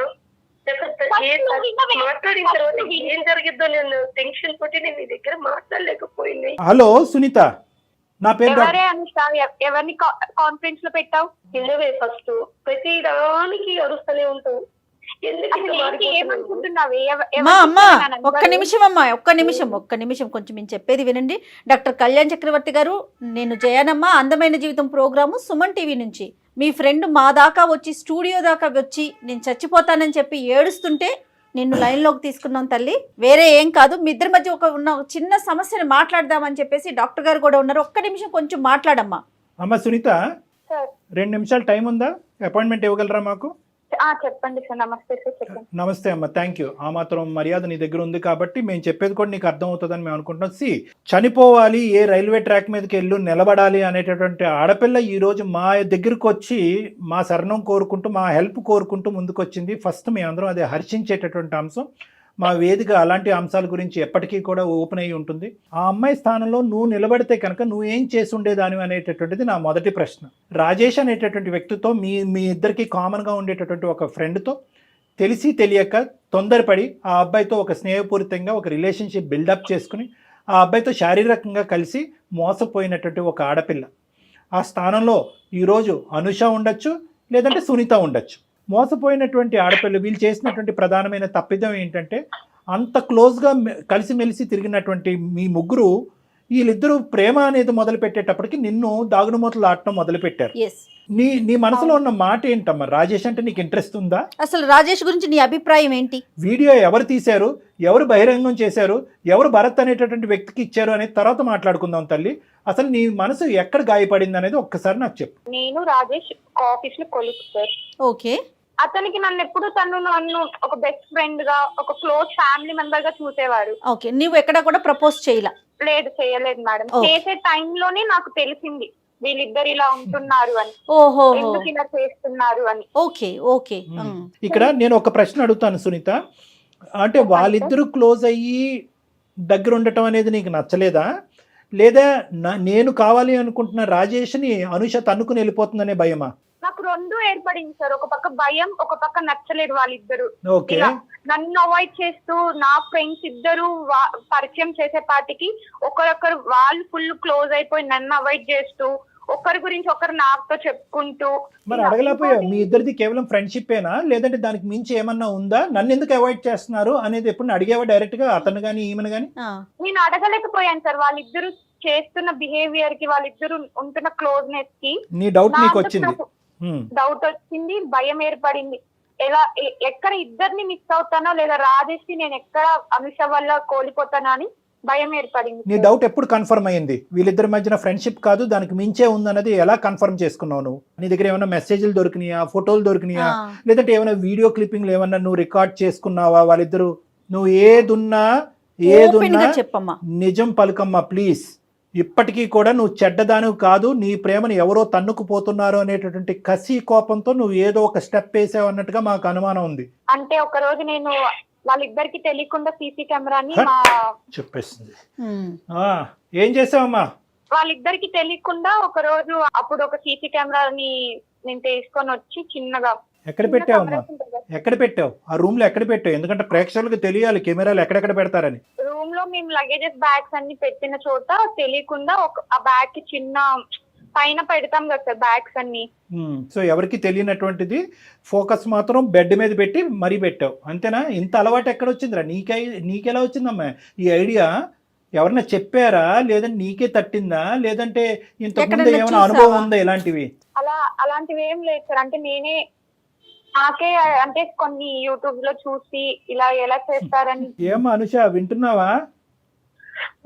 మాట్లాడిన తర్వాత ఏం జరిగిద్దో నేను టెన్షన్ తోటి నేను నీ దగ్గర మాట్లాడలేకపోయింది. హలో సునీత, నా పేరు ఎవరిని కాన్ఫరెన్స్ లో పెట్టావు? ఇన్నవే ఫస్ట్ ప్రతి దానికి అరుస్తూనే ఉంటావు. ఒక్క నిమిషం కొంచెం నేను చెప్పేది వినండి. డాక్టర్ కళ్యాణ్ చక్రవర్తి గారు, నేను జయనమ్మ అందమైన జీవితం ప్రోగ్రాము సుమన్ టీవీ నుంచి. మీ ఫ్రెండ్ మా దాకా వచ్చి స్టూడియో దాకా వచ్చి నేను చచ్చిపోతానని చెప్పి ఏడుస్తుంటే నిన్ను లైన్లోకి తీసుకున్నాం తల్లి, వేరే ఏం కాదు. మీ ఇద్దరి మధ్య ఉన్న చిన్న సమస్యను మాట్లాడదామని చెప్పేసి డాక్టర్ గారు కూడా ఉన్నారు. ఒక్క నిమిషం కొంచెం మాట్లాడమ్మా. అమ్మ సునీత, 2 నిమిషాలు టైం ఉందా? అపాయింట్మెంట్ ఇవ్వగలరా మాకు? చెప్పండి సార్. నమస్తే సార్. చెప్పండి. నమస్తే అమ్మ, థ్యాంక్ యూ. ఆ మాత్రం మర్యాద నీ దగ్గర ఉంది కాబట్టి మేము చెప్పేది కూడా నీకు అర్థం అవుతుందని మేము అనుకుంటున్నాం. చనిపోవాలి, ఏ రైల్వే ట్రాక్ మీదకి వెళ్ళు నిలబడాలి అనేటటువంటి ఆడపిల్ల ఈరోజు మా దగ్గరకు వచ్చి మా శరణం కోరుకుంటూ మా హెల్ప్ కోరుకుంటూ ముందుకు వచ్చింది. ఫస్ట్ మేమందరం అదే హర్షించేటటువంటి అంశం. మా వేదిక అలాంటి అంశాల గురించి ఎప్పటికీ కూడా ఓపెన్ అయ్యి ఉంటుంది. ఆ అమ్మాయి స్థానంలో నువ్వు నిలబడితే కనుక నువ్వు ఏం చేసి ఉండేదాని అనేటటువంటిది నా మొదటి ప్రశ్న. రాజేష్ అనేటటువంటి వ్యక్తితో మీ ఇద్దరికి కామన్గా ఉండేటటువంటి ఒక ఫ్రెండ్తో తెలిసి తెలియక తొందరపడి ఆ అబ్బాయితో ఒక స్నేహపూరితంగా ఒక రిలేషన్షిప్ బిల్డప్ చేసుకుని ఆ అబ్బాయితో శారీరకంగా కలిసి మోసపోయినటువంటి ఒక ఆడపిల్ల. ఆ స్థానంలో ఈరోజు అనుష ఉండొచ్చు, లేదంటే సునీత ఉండొచ్చు. మోసపోయినటువంటి ఆడపిల్ల వీళ్ళు చేసినటువంటి ప్రధానమైన తప్పిదం ఏంటంటే అంత క్లోజ్గా కలిసిమెలిసి తిరిగినటువంటి మీ ముగ్గురు వీళ్ళిద్దరూ ప్రేమ అనేది మొదలు పెట్టేటప్పటికి నిన్ను దాగుడుమూతలు ఆడటం మొదలు పెట్టారు. నీ మనసులో ఉన్న మాట ఏంటమ్మా? రాజేష్ అంటే నీకు ఇంట్రెస్ట్ ఉందా? అసలు రాజేష్ గురించి నీ అభిప్రాయం ఏంటి? వీడియో ఎవరు తీశారు, ఎవరు బహిరంగం చేశారు, ఎవరు భరత్ అనేటటువంటి వ్యక్తికి ఇచ్చారు అనేది తర్వాత మాట్లాడుకుందాం తల్లి. అసలు నీ మనసు ఎక్కడ గాయపడింది అనేది ఒక్కసారి నాకు చెప్పు. నేను రాజేష్ ఆఫీస్ లో కొలీగ్ సార్. ఓకే. అతనికి నన్ను ఒక బెస్ట్ ఫ్రెండ్ గా, ఒక క్లోజ్ ఫ్యామిలీ మెంబర్ గా చూసేవారు. ఓకే. నువ్వు ఎక్కడ కూడా ప్రపోజ్ చేయలేదు మేడం. చేసే టైంలోనే నాకు తెలిసింది వీళ్ళిద్దరు ఇలా ఉంటున్నారు అని. ఓహో, ఎందుకు ఇలా చేస్తున్నారు అని. ఓకే. ఇక్కడ నేను ఒక ప్రశ్న అడుగుతాను సునీత, అంటే వాళ్ళిద్దరూ క్లోజ్ అయ్యి దగ్గర ఉండటం అనేది నీకు నచ్చలేదా, లేదా నేను కావాలి అనుకుంటున్న రాజేష్ని అనుష తన్నుకుని వెళ్ళిపోతుందనే భయమా? నాకు రెండు ఏర్పడింది సార్. ఒక పక్క భయం, ఒక పక్క నచ్చలేదు వాళ్ళిద్దరు. ఓకే. నన్ను అవాయిడ్ చేస్తూ నా ఫ్రెండ్స్ ఇద్దరు పరిచయం చేసే పాటికి ఒకరొకరు వాళ్ళు ఫుల్ క్లోజ్ అయిపోయి నన్ను అవాయిడ్ చేస్తూ ఒకరి గురించి ఒకరు నాతో చెప్పుకుంటూ. మరి అడగలేకపోయా మీ ఇద్దరిది కేవలం ఫ్రెండ్షిప్పేనా లేదంటే దానికి మించి ఏమన్నా ఉందా? నన్ను ఎందుకు అవాయిడ్ చేస్తున్నారు అనేది ఎప్పుడు అడిగేవా డైరెక్ట్ గా అతను గానీ ఈమెను గానీ? నేను అడగలేకపోయాను సార్. వాళ్ళిద్దరు చేస్తున్న బిహేవియర్ కి, వాళ్ళిద్దరు ఉంటున్న క్లోజ్నెస్ కి నీ డౌట్ నీకు వచ్చింది? డౌట్ వచ్చింది, భయం ఏర్పడింది. ఎలా ఎక్కడ ఇద్దరిని మిస్ అవుతానో లేదా రాజేష్ ని నేను ఎక్కడ అనుష వల్ల కోల్పోతానో అని భయం ఏర్పడింది. నీ డౌట్ ఎప్పుడు కన్ఫర్మ్ అయ్యింది? వీళ్ళిద్దరి మధ్యన ఫ్రెండ్షిప్ కాదు దానికి మించే ఉందన్నది ఎలా కన్ఫర్మ్ చేసుకున్నావు నువ్వు? నీ దగ్గర ఏమైనా మెసేజ్లు దొరికినాయా, ఫోటోలు దొరికినాయా, లేదంటే ఏమైనా వీడియో క్లిప్పింగ్లు ఏమన్నా నువ్వు రికార్డ్ చేసుకున్నావా వాళ్ళిద్దరు? నువ్వు ఏదున్నా చెప్పమ్మా, నిజం పలుకమ్మా ప్లీజ్. ఇప్పటికీ కూడా నువ్వు చెడ్డదాను కాదు, నీ ప్రేమను ఎవరో తన్నుకుపోతున్నారు అనేటటువంటి కసి కోపంతో నువ్వు ఏదో ఒక స్టెప్ వేసావు అన్నట్టుగా మాకు అనుమానం ఉంది. అంటే ఒక రోజు నేను వాళ్ళిద్దరికి తెలియకుండా సీసీ కెమెరాని చెప్పేస్తుంది. ఏం చేసావమ్మా? వాళ్ళిద్దరికి తెలియకుండా ఒక రోజు అప్పుడు ఒక సీసీ కెమెరాని నేను తీసుకొని వచ్చి చిన్నగా. ఎక్కడ పెట్టావమ్మా? ఎక్కడ పెట్టావు? ఆ రూమ్ లో ఎక్కడ పెట్టావు? ఎందుకంటే ప్రేక్షకులకు తెలియాలి కెమెరాలు ఎక్కడెక్కడ పెడతారని. రూమ్ లో మేము లగేజెస్ బ్యాగ్స్ అన్ని పెట్టిన చోట తెలియకుండా ఆ బ్యాగ్ కి చిన్న పైన పెడతాం కదా సార్ బ్యాగ్స్ అన్ని. సో ఎవరికి తెలియనటువంటిది ఫోకస్ మాత్రం బెడ్ మీద పెట్టి మరీ పెట్టావు అంతేనా? ఇంత అలవాటు ఎక్కడ వచ్చిందిరా నీకెలా వచ్చిందమ్మా ఈ ఐడియా? ఎవరన్నా చెప్పారా లేదంటే నీకే తట్టిందా లేదంటే ఇంతకుముందు ఏమైనా అనుభవం ఉందా ఇలాంటివి? అలాంటివి ఏం లేదు సార్. అంటే నాకే అంటే కొన్ని యూట్యూబ్ లో చూసి ఇలా ఎలా చేస్తారని. ఏమా అనుష వింటున్నావా?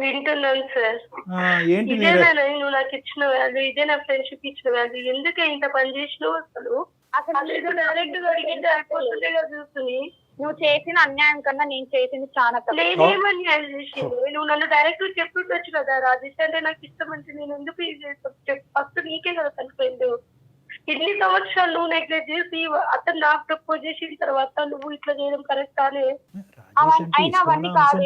వింటున్నాను సార్. ఏంటి ఇదేనా నువ్వు నాకు ఇచ్చిన వాల్యూ? ఇదే నా ఫ్రెండ్షిప్ ఇచ్చిన వాల్యూ? ఎందుకే ఇంత పని చేసినావు? అసలు డైరెక్ట్ గా అడిగితే అయిపోతుందే కదా చూస్తుంది. నువ్వు చేసిన అన్యాయం కన్నా నేను చేసింది చాలా నేనేమన్యాయం చేసింది? నువ్వు నన్ను డైరెక్ట్ గా చెప్పుకోవచ్చు కదా, రాజేష్ అంటే నాకు ఇష్టం అంటే నేను ఎందుకు ఇది చేస్తాను? ఫస్ట్ నీకే కదా తన ఫ్రెండ్. ఇన్ని సంవత్సరాలు నువ్వు నెగ్లెక్ట్ చేసి అతను నాకు ప్రపోజ్ చేసిన తర్వాత నువ్వు ఇట్లా చేయడం కరెక్ట్ అనే అయినా అవన్నీ కాదు.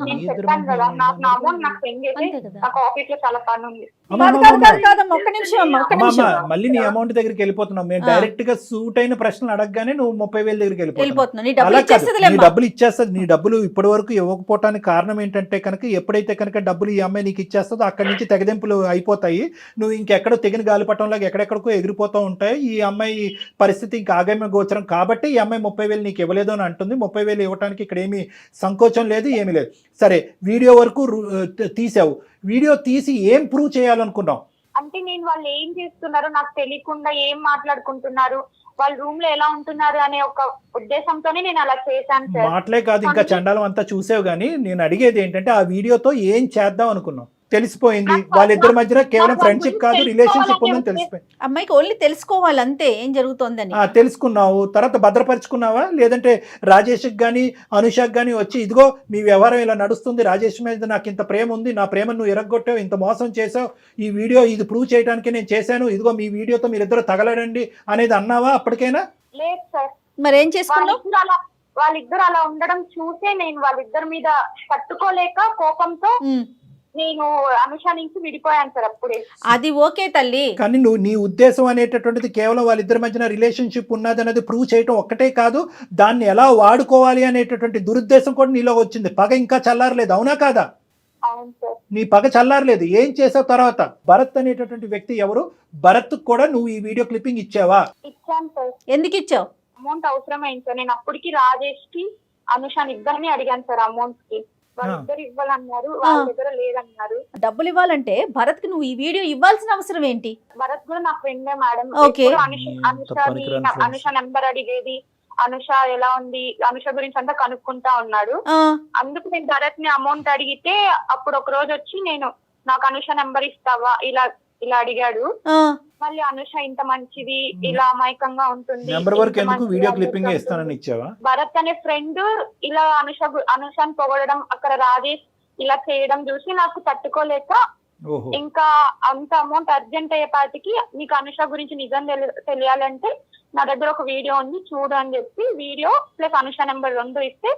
నేను చెప్పాను కదా నాకు నా అమౌంట్ నాకు సెండ్ చేసి నాకు ఆఫీస్ లో చాలా పని ఉంది. మళ్ళీ నీ అమౌంట్ దగ్గరికి వెళ్ళిపోతున్నావు. మేము డైరెక్ట్ గా సూట్ అయిన ప్రశ్నలు అడగగానే నువ్వు 30,000 దగ్గరికి వెళ్ళిపోతున్నావు. నీ డబ్బులు ఇచ్చేస్తుంది. నీ డబ్బులు ఇప్పటి వరకు ఇవ్వకపోవటానికి కారణం ఏంటంటే కనుక ఎప్పుడైతే కనుక డబ్బులు ఈ అమ్మాయి నీకు ఇచ్చేస్తుందో అక్కడి నుంచి తెగదెంపులు అయిపోతాయి. నువ్వు ఇంకెక్కడో తెగిన గాలిపటంలాగా ఎక్కడెక్కడికో ఎగిరిపోతూ ఉంటాయి. ఈ అమ్మాయి పరిస్థితి ఇంకా ఆగమ్య గోచరం కాబట్టి ఈ అమ్మాయి 30,000 నీకు ఇవ్వలేదు అని అంటుంది. 30,000 ఇవ్వడానికి ఇక్కడ ఏమీ సంకోచం లేదు, ఏమీ లేదు. సరే వీడియో వరకు తీసావు. వీడియో తీసి ఏం ప్రూవ్ చేయాలనుకున్నావు? అంటే నేను వాళ్ళు ఏం చేస్తున్నారో నాకు తెలియకుండా ఏం మాట్లాడుకుంటున్నారు, వాళ్ళ రూమ్ లో ఎలా ఉంటున్నారు అనే ఒక ఉద్దేశంతోనే నేను అలా చేశాను సార్. మాటలే కాదు ఇంకా చండాలం అంతా చూసావు. కానీ నేను అడిగేది ఏంటంటే ఆ వీడియోతో ఏం చేద్దాం అనుకున్నావు? తెలిసిపోయింది వాళ్ళిద్దరి మధ్యన కేవలం ఫ్రెండ్షిప్ కాదు రిలేషన్షిప్ ఉందని తెలిసిపోయింది. అమ్మాయికి ఓన్లీ తెలుసుకోవాలి అంతే ఏం జరుగుతోందని. తెలుసుకున్నావు, తర్వాత భద్రపరుచుకున్నావా? లేదంటే రాజేష్కి కానీ అనుషకి కానీ వచ్చి ఇదిగో మీ వ్యవహారం ఇలా నడుస్తుంది, రాజేష్ మీద నాకు ఇంత ప్రేమ ఉంది, నా ప్రేమను నువ్వు ఎరగొట్టావు, ఇంత మోసం చేసావు, ఈ వీడియో ఇది ప్రూవ్ చేయడానికి నేను చేశాను, ఇదిగో మీ వీడియోతో మీరిద్దరు తగలడండి అనేది అన్నావా అప్పటికైనా? లేదు సార్. మరి ఏం చేసుకున్నావు? వాళ్ళిద్దరు అలా ఉండడం చూసే నేను వాళ్ళిద్దరి మీద తట్టుకోలేక కోపంతో నేను అనుష నుంచి విడిపోయాను సార్ అప్పుడే. అది ఓకే తల్లి, కానీ నువ్వు నీ ఉద్దేశం అనేటటువంటిది కేవలం వాళ్ళిద్దరి మధ్యన రిలేషన్షిప్ ఉన్నది అనేది ప్రూవ్ చేయటం ఒక్కటే కాదు, దాన్ని ఎలా వాడుకోవాలి అనేటటువంటి దురుద్దేశం కూడా నీలో వచ్చింది. పగ ఇంకా చల్లారలేదు, అవునా కాదా? అవును సార్. నీ పగ చల్లారలేదు. ఏం చేసావు తర్వాత? భరత్ అనేటటువంటి వ్యక్తి ఎవరు? భరత్ కూడా నువ్వు ఈ వీడియో క్లిప్పింగ్ ఇచ్చావా? ఇచ్చాను సార్. ఎందుకు ఇచ్చావు? అమౌంట్ అవసరమైంది సార్. నేను అప్పటికి రాజేష్ కి అనుషాని ఇద్దరిని అడిగాను సార్ అమౌంట్ కి. వాళ్ళిద్దరు ఇవ్వాలన్నారు, వాళ్ళ దగ్గర లేదన్నారు. డబ్బులు ఇవ్వాలంటే భరత్ కి నువ్వు ఈ వీడియో ఇవ్వాల్సిన అవసరం ఏంటి? భరత్ కూడా నా ఫ్రెండే మేడం. అనుష నెంబర్ అడిగేది, అనుష ఎలా ఉంది, అనుష గురించి అంతా కనుక్కుంటా ఉన్నాడు. అందుకు నేను భరత్ ని అమౌంట్ అడిగితే అప్పుడు ఒక రోజు వచ్చి నేను నాకు అనుష నెంబర్ ఇస్తావా ఇలా అడిగాడు. మళ్ళీ అనుష ఇంత మంచిది, ఇలా అమాయకంగా ఉంటుంది, భరత్ అనే ఫ్రెండ్ ఇలా అనుషాని పొగడడం, అక్కడ రాజేష్ ఇలా చేయడం చూసి నాకు తట్టుకోలేక ఇంకా అంత అమౌంట్ అర్జెంట్ అయ్యేపాటికి నీకు అనుష గురించి నిజం తెలియాలంటే నా దగ్గర ఒక వీడియో ఉంది చూడు అని చెప్పి వీడియో ప్లస్ అనుష నెంబర్ 2 ఇస్తే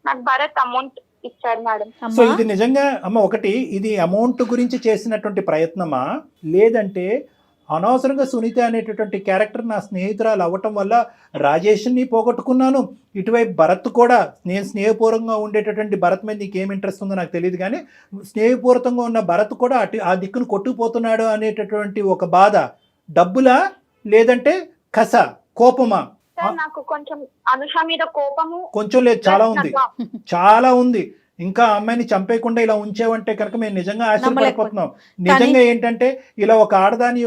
నాకు భరత్ అమౌంట్ ఇచ్చాడు మేడం. సో ఇది నిజంగా అమ్మ ఒకటి ఇది అమౌంట్ గురించి చేసినటువంటి ప్రయత్నమా లేదంటే అనవసరంగా సునీత అనేటటువంటి క్యారెక్టర్ నా స్నేహితురాలు అవ్వటం వల్ల రాజేష్ని పోగొట్టుకున్నాను. ఇటువైపు భరత్ కూడా, నేను స్నేహపూర్వకంగా ఉండేటటువంటి భరత్ మీద నీకు ఏం ఇంట్రెస్ట్ ఉందో నాకు తెలియదు, కానీ స్నేహపూర్వకంగా ఉన్న భరత్ కూడా ఆ దిక్కును కొట్టుకుపోతున్నాడు అనేటటువంటి ఒక బాధ. డబ్బులా లేదంటే కస, కోపమా? సార్ నాకు కొంచెం అనుష మీద కోపము కొంచెం లేదు, చాలా ఉంది, చాలా ఉంది. ఇంకా అమ్మాయిని చంపేయకుండా ఇలా ఉంచేవంటే కనుక మేము నిజంగా ఆశ్చర్యపడిపోతున్నాం. నిజంగా ఏంటంటే ఇలా ఒక ఆడదాని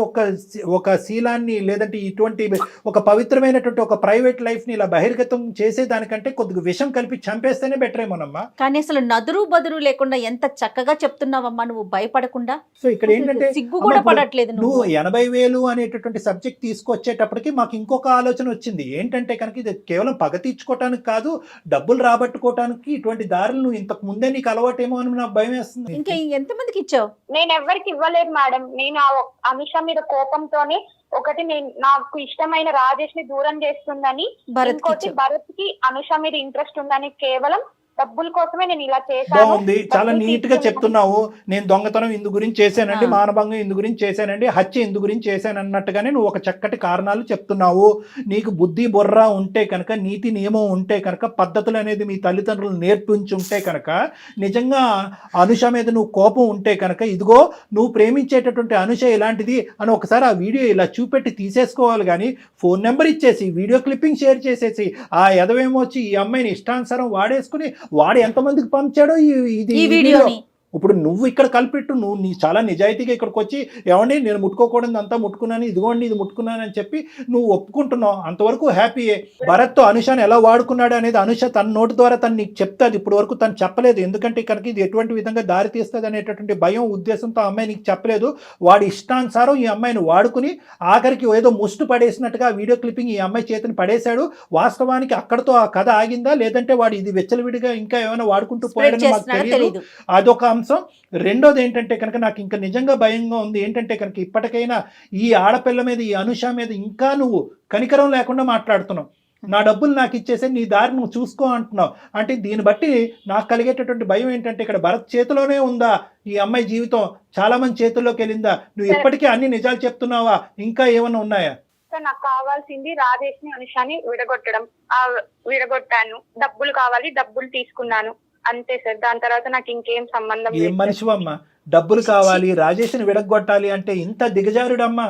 ఒక శీలాన్ని లేదంటే ఇటువంటి ఒక పవిత్రమైనటువంటి ఒక ప్రైవేట్ లైఫ్ ని ఇలా బహిర్గతం చేసేదానికంటే కొద్దిగా విషం కలిపి చంపేస్తేనే బెటర్ ఏమోనమ్మా. కానీ అసలు నదురు బదురు లేకుండా ఎంత చక్కగా చెప్తున్నావమ్మా నువ్వు, భయపడకుండా. సో ఇక్కడ ఏంటంటే సిగ్గు కూడా పడట్లేదు నువ్వు 80,000 అనేటటువంటి సబ్జెక్ట్ తీసుకొచ్చేటప్పటికి మాకు ఇంకొక ఆలోచన వచ్చింది. ఏంటంటే కనుక ఇది కేవలం పగ తీర్చుకోవటానికి కాదు, డబ్బులు రాబట్టుకోవటానికి ఇటువంటి దారులు నువ్వు ఇంతకు ముందే నీకు అలవాటేమో అని నాకు భయం వేస్తుంది. ఇంకా ఎంతమందికి ఇచ్చావు? నేను ఎవరికి ఇవ్వలేదు మేడం. నేను ఆ అనుష మీద కోపంతోనే ఒకటి నాకు ఇష్టమైన రాజేష్ ని దూరం చేస్తుందని, ఇంకోటి భరత్ కి అనుష మీద ఇంట్రెస్ట్ ఉందని, కేవలం డబ్బుల కోసమే నేను ఇలా చేశాను. బాగుంది, చాలా నీట్ గా చెప్తున్నావు. నేను దొంగతనం ఇందు గురించి చేశానండి, మానభంగం ఇందు గురించి చేశానండి, హత్య ఇందు గురించి చేశాను అన్నట్టుగానే నువ్వు ఒక చక్కటి కారణాలు చెప్తున్నావు. నీకు బుద్ధి బొర్ర ఉంటే కనుక, నీతి నియమం ఉంటే కనుక, పద్ధతులు అనేది మీ తల్లిదండ్రులు నేర్పించి ఉంటే కనుక, నిజంగా అనుష మీద నువ్వు కోపం ఉంటే కనుక, ఇదిగో నువ్వు ప్రేమించేటటువంటి అనుష ఇలాంటిది అని ఒకసారి ఆ వీడియో ఇలా చూపెట్టి తీసేసుకోవాలి. కానీ ఫోన్ నెంబర్ ఇచ్చేసి వీడియో క్లిప్పింగ్ షేర్ చేసేసి ఆ ఎదవేమో వచ్చి ఈ అమ్మాయిని ఇష్టానుసారం వాడేసుకుని వాడు ఎంతమందికి పంచాడో ఈ వీడియోని. ఇప్పుడు నువ్వు ఇక్కడ కలిపెట్టు, నువ్వు చాలా నిజాయితీగా ఇక్కడికి వచ్చి ఏమండి నేను ముట్టుకోకూడదు అంతా ముట్టుకున్నాను, ఇదిగోండి ఇది ముట్టుకున్నాను అని చెప్పి నువ్వు ఒప్పుకుంటున్నావు, అంతవరకు హ్యాపీయే. భరత్తో అనుషాని ఎలా వాడుకున్నాడు అనేది అనుష తన నోటి ద్వారా తను నీకు చెప్తాది. ఇప్పుడు వరకు తను చెప్పలేదు, ఎందుకంటే ఇక్కడికి ఇది ఎటువంటి విధంగా దారి తీస్తుంది అనేటటువంటి భయం ఉద్దేశంతో అమ్మాయి నీకు చెప్పలేదు. వాడి ఇష్టానుసారం ఈ అమ్మాయిని వాడుకుని ఆఖరికి ఏదో ముష్టి పడేసినట్టుగా వీడియో క్లిప్పింగ్ ఈ అమ్మాయి చేతిని పడేశాడు. వాస్తవానికి అక్కడతో ఆ కథ ఆగిందా, లేదంటే వాడు ఇది వెచ్చలవిడిగా ఇంకా ఏమైనా వాడుకుంటూ పోయాడని మాకు తెలియదు. అదొక అంశం. రెండోది ఏంటంటే కనుక నాకు ఇంకా నిజంగా భయంగా ఉంది. ఏంటంటే కనుక ఇప్పటికైనా ఈ ఆడపిల్ల మీద, ఈ అనుష మీద ఇంకా నువ్వు కనికరం లేకుండా మాట్లాడుతున్నావు. నా డబ్బులు నాకు ఇచ్చేసి నీ దారి నువ్వు చూసుకో అంటున్నావు. అంటే దీన్ని బట్టి నాకు కలిగేటటువంటి భయం ఏంటంటే ఇక్కడ భరత్ చేతిలోనే ఉందా ఈ అమ్మాయి జీవితం, చాలా మంది చేతుల్లోకి వెళ్ళిందా? నువ్వు ఇప్పటికీ అన్ని నిజాలు చెప్తున్నావా, ఇంకా ఏమైనా ఉన్నాయా? నాకు కావాల్సింది రాజేష్ ని అనుషాని విడగొట్టాను, డబ్బులు కావాలి, డబ్బులు తీసుకున్నాను, అంతే సార్. దాని తర్వాత నాకు ఇంకేం సంబంధం లేదు. ఏం మనిషివమ్మా, డబ్బులు కావాలి, రాజేష్ని విడగొట్టాలి అంటే ఇంత దిగజారుడమ్మా?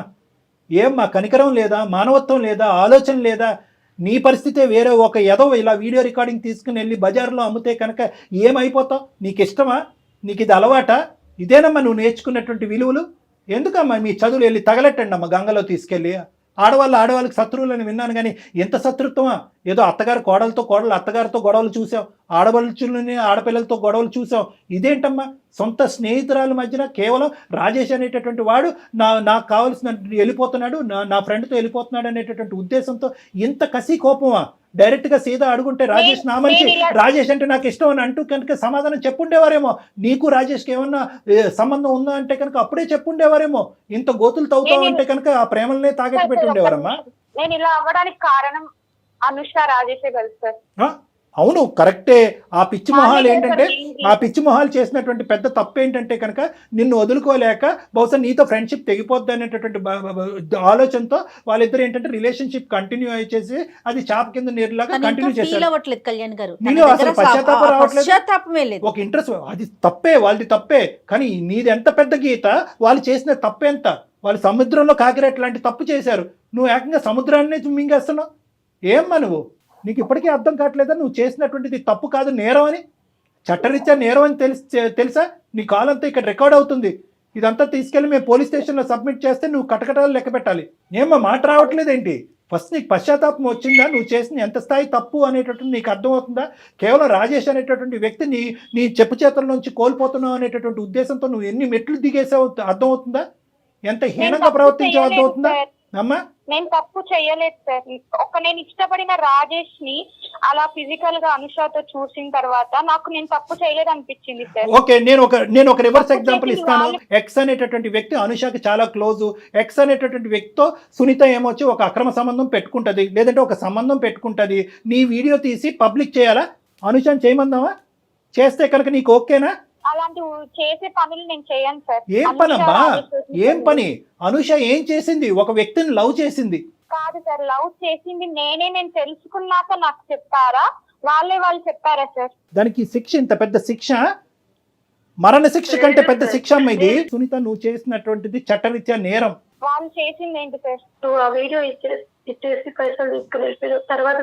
ఏమ్మా కనికరం లేదా, మానవత్వం లేదా, ఆలోచన లేదా? నీ పరిస్థితే వేరే. ఒక ఎదవ ఇలా వీడియో రికార్డింగ్ తీసుకుని వెళ్ళి బజార్లో అమ్మితే కనుక ఏమైపోతావు? నీకు ఇష్టమా? నీకు ఇది అలవాటా? ఇదేనమ్మా నువ్వు నేర్చుకున్నటువంటి విలువలు? ఎందుకమ్మా మీ చదువులు వెళ్ళి తగలెట్టండి అమ్మ గంగలో తీసుకెళ్ళి. ఆడవాళ్ళకి శత్రువులని విన్నాను, కానీ ఎంత శత్రుత్వమా? ఏదో అత్తగారు కోడలు అత్తగారితో గొడవలు చూసాం, ఆడవాళ్ళని ఆడపిల్లలతో గొడవలు చూసాం. ఇదేంటమ్మా సొంత స్నేహితురాల మధ్యన కేవలం రాజేష్ అనేటటువంటి వాడు నాకు కావాల్సిన వెళ్ళిపోతున్నాడు, నా ఫ్రెండ్తో వెళ్ళిపోతున్నాడు అనేటటువంటి ఉద్దేశంతో ఇంత కసి కోపమా? డైరెక్ట్గా సీదా అడుగుంటే రాజేష్ నా మనిషి, రాజేష్ అంటే నాకు ఇష్టం అని అంటూ కనుక సమాధానం చెప్పుండేవారేమో. నీకు రాజేష్కి ఏమన్నా సంబంధం ఉందా అంటే కనుక అప్పుడే చెప్పుండేవారేమో. ఇంత గోతులు తవ్వుతావు అంటే కనుక ఆ ప్రేమలనే తాగట్టు పెట్టి ఉండేవారమ్మా. నేను ఇలా అవ్వడానికి కారణం అనుష రాజేషే కదా సార్. అవును కరెక్టే. ఆ పిచ్చి మొహాలు ఏంటంటే, ఆ పిచ్చి మొహాలు చేసినటువంటి పెద్ద తప్పు ఏంటంటే కనుక నిన్ను వదులుకోలేక బహుశా నీతో ఫ్రెండ్షిప్ తెగిపోద్ది అనేటటువంటి ఆలోచనతో వాళ్ళిద్దరు ఏంటంటే రిలేషన్షిప్ కంటిన్యూ అయ్యేసి అది చాప కింద నీరులాగా కంటిన్యూ చేశారు. కళ్యాణ్ గారు నీలో అసలు పశ్చాత్తాపం రావట్లేదు. ఒక ఇంట్రెస్ట్, అది తప్పే, వాళ్ళది తప్పే. కానీ నీది ఎంత పెద్ద గీత, వాళ్ళు చేసిన తప్పెంత? వాళ్ళు సముద్రంలో కాకిరెట్ లాంటి తప్పు చేశారు, నువ్వు ఏకంగా సముద్రాన్ని మింగేస్తున్నావు. ఏమ్మా నువ్వు, నీకు ఇప్పటికీ అర్థం కావట్లేదా నువ్వు చేసినటువంటిది తప్పు కాదు, నేరం అని? చట్టరీత్యా నేరం అని తెలుసా? నీ కాల్ అంతా ఇక్కడ రికార్డ్ అవుతుంది. ఇదంతా తీసుకెళ్ళి మేము పోలీస్ స్టేషన్లో సబ్మిట్ చేస్తే నువ్వు కటకటాలు లెక్క పెట్టాలి. ఏమ్మా మాట రావట్లేదేంటి? ఫస్ట్ నీకు పశ్చాత్తాపం వచ్చిందా? నువ్వు చేసిన ఎంత స్థాయి తప్పు అనేటటువంటి నీకు అర్థమవుతుందా? కేవలం రాజేష్ అనేటటువంటి వ్యక్తి నీ చెప్పు చేతుల నుంచి కోల్పోతున్నావు అనేటటువంటి ఉద్దేశంతో నువ్వు ఎన్ని మెట్లు దిగేసావు అర్థమవుతుందా? ఎంత హీనంగా ప్రవర్తించావు అర్థమవుతుందా అమ్మా? నేను తప్పు చేయలేదు సార్. నేను ఇష్టపడిన రాజేష్ ని అలా ఫిజికల్ గా అనుషాతో చూసిన తర్వాత నాకు నేను తప్పు చేయలేదు అనిపించింది సార్. ఓకే, నేను ఒక రివర్స్ ఎగ్జాంపుల్ ఇస్తాను. ఎక్స్ అనేటటువంటి వ్యక్తి అనుషాకి చాలా క్లోజ్. ఎక్స్ అనేటటువంటి వ్యక్తితో సునీత ఏమొచ్చి ఒక అక్రమ సంబంధం పెట్టుకుంటది, లేదంటే ఒక సంబంధం పెట్టుకుంటది. నీ వీడియో తీసి పబ్లిక్ చేయాలా? అనుషాని చేయమందామా? చేస్తే కనుక నీకు ఓకేనా? అలాంటి చేసే పనులు నేను చేయను సార్. ఏం అనుష పనమ్మా? రాజేష్ ఏం పని? అనుష ఏం చేసింది? ఒక వ్యక్తిని లవ్ చేసింది. కాదు సార్, లవ్ చేసింది నేనే. నేను తెలుసుకున్నాక నాకు చెప్పారా, వాళ్ళు చెప్పారా సార్? దానికి శిక్ష ఇంత పెద్ద శిక్ష, మరణ శిక్ష కంటే పెద్ద శిక్ష అమ్మ ఇది. సునీత, నువ్వు చేసినటువంటిది చట్టరీత్యా నేరం. వాళ్ళు చేసింది ఏంటి సార్? నువ్వు ఆ వీడియో ఇచ్చేసి పైసలు తీసుకుని వెళ్ళిపోయావు. తర్వాత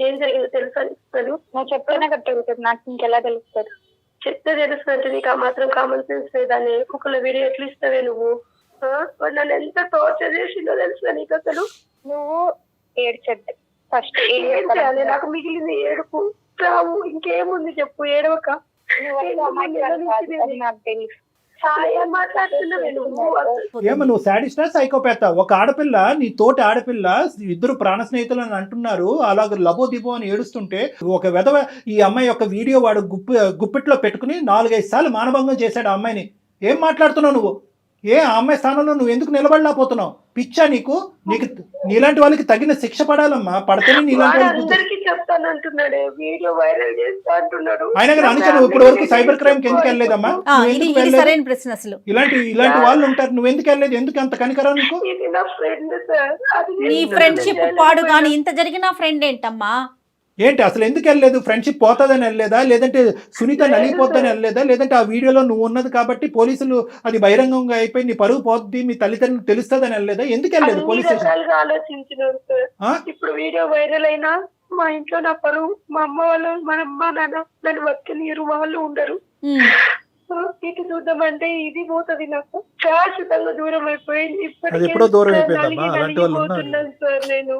ఏం జరిగిందో తెలుసా నీకు? నువ్వు చెప్తేనే కట్టగలుగుతుంది, నాకు ఇంకెలా తెలుస్తుంది? చెప్తే తెలుస్తుంటే నీకు ఆ మాత్రం కామన్ సెన్స్ లేదాన్ని ఒక్కొక్కళ్ళ వీడియో ఎట్లా ఇస్తావే నువ్వు? వాడు నన్ను ఎంత టార్చర్ చేసిందో తెలుసా నీకు? అసలు నువ్వు ఏడ్చద్దు ఫస్ట్. ఏం చేయాలి? నాకు మిగిలింది ఏడుపు. రావు, ఇంకేముంది చెప్పు, ఏడవక. నాకు తెలుసు. ఏం మాట్లాడుతున్నావే నువ్వు? ఏమో నువ్వు సాడిస్టా సైకోపాతా? ఒక ఆడపిల్ల, నీ తోటి ఆడపిల్ల, ఇద్దరు ప్రాణ స్నేహితులు అని అంటున్నారు, అలాగ లబో దిబో అని ఏడుస్తుంటే ఒక వెధవ ఈ అమ్మాయి యొక్క వీడియో వాడు గుప్పిట్లో పెట్టుకుని 4-5 సార్లు మానభంగం చేశాడు ఆ అమ్మాయిని. ఏం మాట్లాడుతున్నావు నువ్వు? ఆ అమ్మాయి స్థానంలో నువ్వు ఎందుకు నిలబడలేకపోతున్నావు? పిచ్చా నీకు? నీలాంటి వాళ్ళకి తగిన శిక్ష పడాలమ్మా. పడితేనే నీలాంటి అందరికి చెప్తానంటున్నాడే, వీడియో వైరల్ చేస్తా అంటున్నాడు. అయినా కానీ అనుష, నువ్వు ఇప్పటి వరకు సైబర్ క్రైమ్ కి ఎందుకు వెళ్ళలేదమ్మా? ఇది సరైన ప్రశ్న. అసలు ఇలాంటి వాళ్ళు ఉంటారు, నువ్వు ఎందుకు వెళ్ళలేదు? ఎందుకు అంత కనికరం నీకు? ఇది నా ఫ్రెండ్ సార్. నీ ఫ్రెండ్షిప్ పాడు కానీ ఇంత జరిగిన ఫ్రెండ్ ఏంటమ్మా? ఏంటి అసలు ఎందుకు వెళ్ళలేదు? ఫ్రెండ్షిప్ పోతుందని వెళ్ళలేదా? లేదంటే సునీత నలిగిపోతుందని వెళ్ళలేదా? లేదంటే ఆ వీడియోలో నువ్వు ఉన్నది కాబట్టి పోలీసులు అది బహిరంగంగా అయిపోయి నీ పరువు పోతుంది, మీ తల్లిదండ్రులు తెలుస్తుందని వెళ్ళలేదా? ఎందుకు వెళ్ళలేదు పోలీస్ స్టేషన్? ఆలోచించినారు సార్. ఇప్పుడు వీడియో వైరల్ అయినా మా ఇంట్లో నా పరువు, మా అమ్మ వాళ్ళు, మా అమ్మ నాన్న నన్ను వచ్చనియరు, వాళ్ళు ఉండరు. ఇటు చూద్దామంటే ఇది పోతుంది, నాకు శాశ్వతంగా దూరం అయిపోయింది. అది ఎప్పుడో దూరం అయిపోయిందమ్మా. అలాంటి వాళ్ళు ఉన్నారు సార్. నేను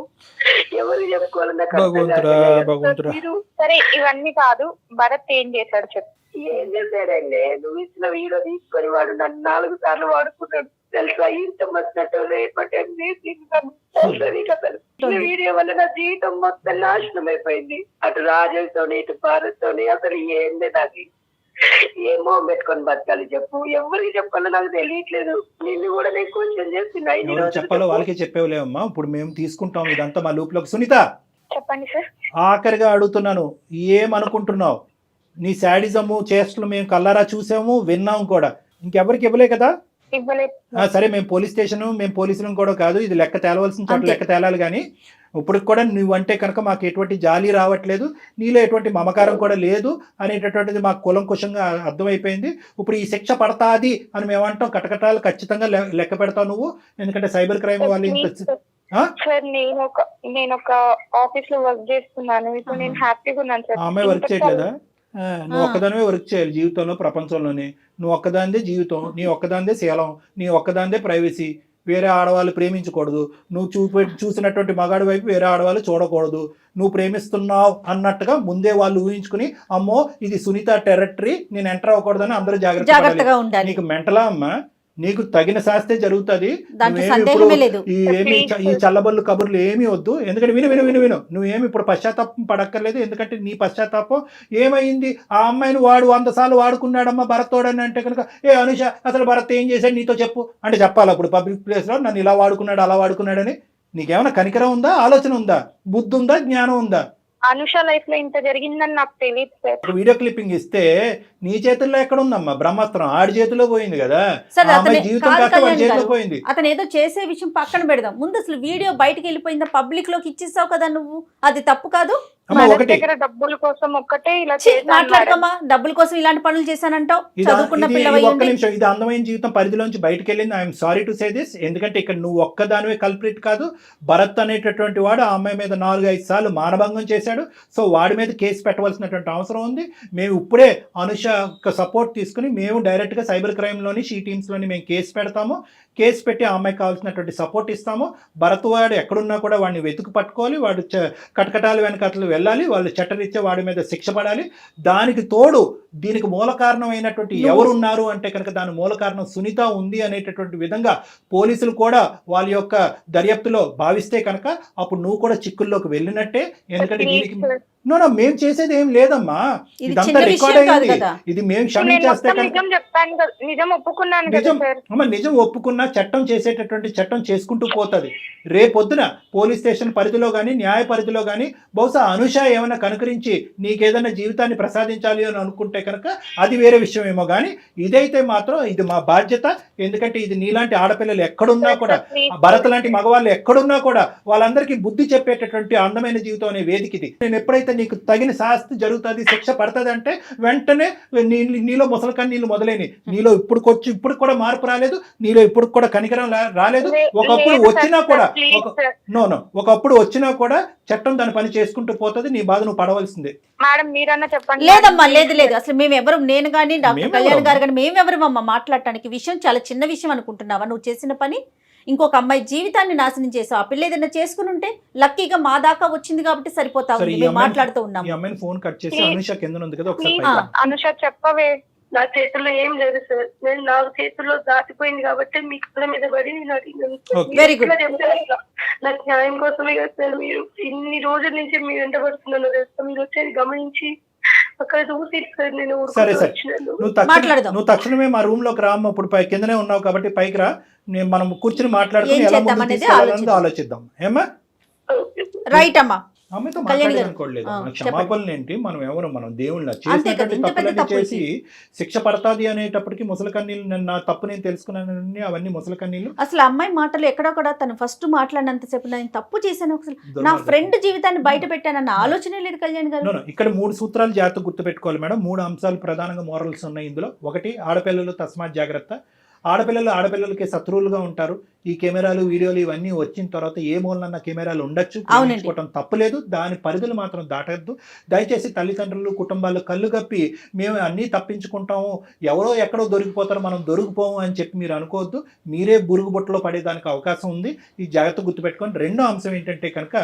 ఎవరు చెప్పుకోవాలన్నా భగవంతుడా. సరే, ఇవన్నీ కాదు, భరత్ ఏం చేశాడు చెప్పు. ఏం చేశాడండి? నువ్వు ఇచ్చిన వీడియో తీసుకొని వాడు నన్ను 4 సార్లు వాడుకున్నాడు తెలుసా? ఇంత వచ్చినట్టు వీడియో వల్ల నా జీవితం మొత్తం నాశనం అయిపోయింది. అటు రాజుతోని, ఇటు భారత్తోని. అసలు ఏంది నాకు? ఏమో పెట్టుకొని బతకాలి చెప్పు? ఎవరికి చెప్పాలో నాకు తెలియట్లేదు. నిన్ను కూడా నేను క్వశ్చన్ చేస్తున్నా. చెప్పాలో వాళ్ళకే చెప్పేవలేమమ్మా. ఇప్పుడు మేము తీసుకుంటాం ఇదంతా మా లూప్ లోకి. సునీత, చెప్పండి సార్. ఆఖరిగా అడుగుతున్నాను, ఏమనుకుంటున్నావు? నీ శాడిజము చేష్టలు మేము కల్లారా చూసాము, విన్నాము కూడా. ఇంకెవరికి ఇవ్వలే కదా? సరే, మేము పోలీస్ స్టేషన్, మేము పోలీసులను కూడా కాదు, ఇది లెక్క తేలవలసిన చోట లెక్క తేలాలి. కానీ ఇప్పుడు కూడా నువ్వంటే కనుక మాకు ఎటువంటి జాలి రావట్లేదు, నీలో ఎటువంటి మమకారం కూడా లేదు అనేటటువంటిది మాకు కులంకుశంగా అర్థమైపోయింది. ఇప్పుడు ఈ శిక్ష పడతాది అని మేము అంటాం, కటకటాలు ఖచ్చితంగా లెక్క పెడతావు నువ్వు. ఎందుకంటే సైబర్ క్రైమ్ వాళ్ళు ఇంత సార్, నేను ఒక ఆఫీస్ లో వర్క్ చేస్తున్నాను. ఇప్పుడు నేను హ్యాపీగా ఉన్నాను సార్. అమ్మాయి వర్క్ చేయట్లేదా? నువ్వు ఒక్కదానివే వర్క్ చేయాలి జీవితంలో, ప్రపంచంలోనే. నువ్వు ఒక్కదానిదే జీవితం, నీ ఒక్కదానిదే శీలం, నీ ఒక్కదానిదే ప్రైవసీ. వేరే ఆడవాళ్ళు ప్రేమించకూడదు, నువ్వు చూసినటువంటి మగాడి వైపు వేరే ఆడవాళ్ళు చూడకూడదు. నువ్వు ప్రేమిస్తున్నావు అన్నట్టుగా ముందే వాళ్ళు ఊహించుకుని, అమ్మో ఇది సునీత టెరిటరీ, నేను ఎంటర్ అవ్వకూడదని అందరూ జాగ్రత్తగా ఉండాలి. నీకు మెంటలా అమ్మా? నీకు తగిన శాస్తే జరుగుతుంది. ఈ చల్లబల్లు కబుర్లు ఏమీ వద్దు. ఎందుకంటే విను, నువ్వేమి ఇప్పుడు పశ్చాత్తాపం పడక్కర్లేదు. ఎందుకంటే నీ పశ్చాత్తాపం ఏమైంది? ఆ అమ్మాయిని వాడు 100 సార్లు వాడుకున్నాడమ్మా భరత్తోడని అంటే కనుక, అనుష అసలు భరత్ ఏం చేశాడు నీతో చెప్పు అంటే చెప్పాలి. అప్పుడు పబ్లిక్ ప్లేస్ లో నన్ను ఇలా వాడుకున్నాడు, అలా వాడుకున్నాడని. నీకేమైనా కనికరం ఉందా? ఆలోచన ఉందా? బుద్ధి ఉందా? జ్ఞానం ఉందా? అనుష లైఫ్ లో ఇంత జరిగిందని నాకు తెలియదు సార్. వీడియో క్లిప్పింగ్ ఇస్తే నీ చేతుల్లో ఎక్కడ ఉందమ్మా బ్రహ్మాస్త్రం? ఆడి చేతిలో పోయింది కదా. జీవితం కాస్త వాడి చేతిలో పోయింది. అతను ఏదో చేసే విషయం పక్కన పెడదాం, ముందు అసలు వీడియో బయటకు వెళ్ళిపోయిందా, పబ్లిక్ లోకి ఇచ్చేసావు కదా నువ్వు, అది తప్పు కాదు. దగ్గర డబ్బుల కోసం ఒక్కటే ఇలా మాట్లాడకమ్మా, డబ్బుల కోసం ఇలాంటి పనులు చేశానంటావు. చదువుకున్న ఒక్క నిమిషం, ఇది అందమైన జీవితం పరిధిలోంచి బయటకు వెళ్ళింది. I'm sorry to say this. ఎందుకంటే ఇక్కడ నువ్వు ఒక్కదానివే కల్ప్రిట్ కాదు. భరత్ అనేటటువంటి వాడు ఆ అమ్మాయి మీద 4-5 సార్లు మానభంగం చేశాడు. సో వాడి మీద కేసు పెట్టవలసినటువంటి అవసరం ఉంది. మేము ఇప్పుడే అనుష సపోర్ట్ తీసుకుని మేము డైరెక్ట్ గా సైబర్ క్రైమ్ లోని షీ టీమ్స్ లోని మేము కేసు పెడతాము. కేసు పెట్టి ఆ అమ్మాయికి కావాల్సినటువంటి సపోర్ట్ ఇస్తాము. భరత్ వాడు ఎక్కడున్నా కూడా వాడిని వెతుకు పట్టుకోవాలి. వాడు కటకటాలు వెనకట్లు వెళ్ళాలి. వాళ్ళు చట్టరీత్యా వాడి మీద శిక్ష పడాలి. దానికి తోడు దీనికి మూల కారణమైనటువంటి ఎవరున్నారు అంటే కనుక దాని మూల కారణం సునీత ఉంది అనేటటువంటి విధంగా పోలీసులు కూడా వాళ్ళ యొక్క దర్యాప్తులో భావిస్తే కనుక అప్పుడు నువ్వు కూడా చిక్కుల్లోకి వెళ్ళినట్టే. ఎందుకంటే దీనికి మేము చేసేది ఏం లేదమ్మా, ఇదంతా రికార్డ్ అయింది. ఇది మేము క్షమించేస్తే నిజం ఒప్పుకున్నా చట్టం చేసేటటువంటి చట్టం చేసుకుంటూ పోతుంది. రేపొద్దున పోలీస్ స్టేషన్ పరిధిలో కానీ న్యాయ పరిధిలో కానీ బహుశా అనుష ఏమైనా కనుకరించి నీకేదైనా జీవితాన్ని ప్రసాదించాలి అని అనుకుంటే ఉంటే కనుక అది వేరే విషయం ఏమో కానీ ఇదైతే మాత్రం ఇది మా బాధ్యత. ఎందుకంటే ఇది నీలాంటి ఆడపిల్లలు ఎక్కడున్నా కూడా, భరత్ లాంటి మగవాళ్ళు ఎక్కడున్నా కూడా వాళ్ళందరికీ బుద్ధి చెప్పేటటువంటి అందమైన జీవితం అనే వేదిక ఇది. నేను ఎప్పుడైతే నీకు తగిన శాస్తి జరుగుతుంది, శిక్ష పడుతుంది అంటే వెంటనే నీలో ముసలికని నీళ్ళు మొదలైనవి. నీలో ఇప్పుడు కూడా మార్పు రాలేదు, నీలో ఇప్పుడు కూడా కనికరం రాలేదు. ఒకప్పుడు వచ్చినా కూడా ఒకప్పుడు వచ్చినా కూడా చట్టం దాని పని చేసుకుంటూ పోతుంది. నీ బాధ నువ్వు పడవలసిందే. మేడం మీరన్నా చెప్పండి. లేదమ్మా, లేదు అసలు మేము ఎవరు, నేను కానీ డాక్టర్ కళ్యాణ్ గారు కానీ మేమెవరమ్మా మాట్లాడటానికి? విషయం చాలా చిన్న విషయం అనుకుంటున్నావా? నువ్వు చేసిన పని ఇంకొక అమ్మాయి జీవితాన్ని నాశనం చేసావు. ఆ పిల్ల ఏదైనా చేసుకుని ఉంటే లక్కీగా మా దాకా వచ్చింది కాబట్టి సరిపోతా ఉంది. మేము మాట్లాడుతూ ఉన్నాం. ఈ అమ్మాయిని ఫోన్ కట్ చేసి అనుష కింద ఉంది కదా ఒకసారి. అనుష చెప్పవే. నా చేతుల్లో ఏం లేదు సార్, నేను నా చేతుల్లో దాటిపోయింది కాబట్టి మీ కళ్ళ మీద పడి వెరీ గుడ్. నాకు న్యాయం కోసమే కదా సార్ మీరు ఇన్ని రోజుల నుంచి మీరు వెంట పడుతున్నాను తెలుసా. మీరు వచ్చేది గమనించి అక్కడ చూసి సార్ నేను సరే నువ్వు తక్షణమే మా రూమ్ లోకి రామ్మ. ఇప్పుడు కిందనే ఉన్నావు కాబట్టి పైకి రా. మనం కూర్చుని మాట్లాడుకుని ఎలా ముందుకు తీసుకెళ్ళాలనేది ఆలోచిద్దాం. ఏమా రైట్ అమ్మా. అమ్మతో మాట్లాడనుకోలేదు. క్షమాపణలు ఏంటి, మనం ఎవరు, మనం దేవుళ్ళ చేసినటువంటి తప్పులన్నీ చేసి శిక్ష పడతాది అనేటప్పటికి ముసలి కన్నీళ్ళు, నా తప్పు నేను తెలుసుకున్నానని అవన్నీ ముసలి కన్నీళ్ళు. అసలు అమ్మాయి మాటలు ఎక్కడో కూడా తను ఫస్ట్ మాట్లాడినంతసేపు నేను తప్పు చేశాను, అసలు నా ఫ్రెండ్ జీవితాన్ని బయట పెట్టానన్న ఆలోచనే లేదు కళ్యాణ్ గారు. ఇక్కడ 3 సూత్రాలు జాగ్రత్త గుర్తుపెట్టుకోవాలి మేడం. 3 అంశాలు ప్రధానంగా మోరల్స్ ఉన్నాయి ఇందులో. ఒకటి, ఆడపిల్లలు తస్మాత్ జాగ్రత్త. ఆడపిల్లలకి శత్రువులుగా ఉంటారు. ఈ కెమెరాలు, వీడియోలు ఇవన్నీ వచ్చిన తర్వాత ఏ మూలనన్న కెమెరాలు ఉండొచ్చు, ప్రేమించుకోవటం తప్పులేదు. దాని పరిధులు మాత్రం దాటద్దు. దయచేసి తల్లిదండ్రులు, కుటుంబాలు కళ్ళు కప్పి మేము అన్నీ తప్పించుకుంటాము, ఎవరో ఎక్కడో దొరికిపోతారు, మనం దొరికిపోము అని చెప్పి మీరు అనుకోవద్దు. మీరే బురుగు బుట్టలో పడేదానికి అవకాశం ఉంది. ఈ జాగ్రత్త గుర్తుపెట్టుకొని. రెండో అంశం ఏంటంటే కనుక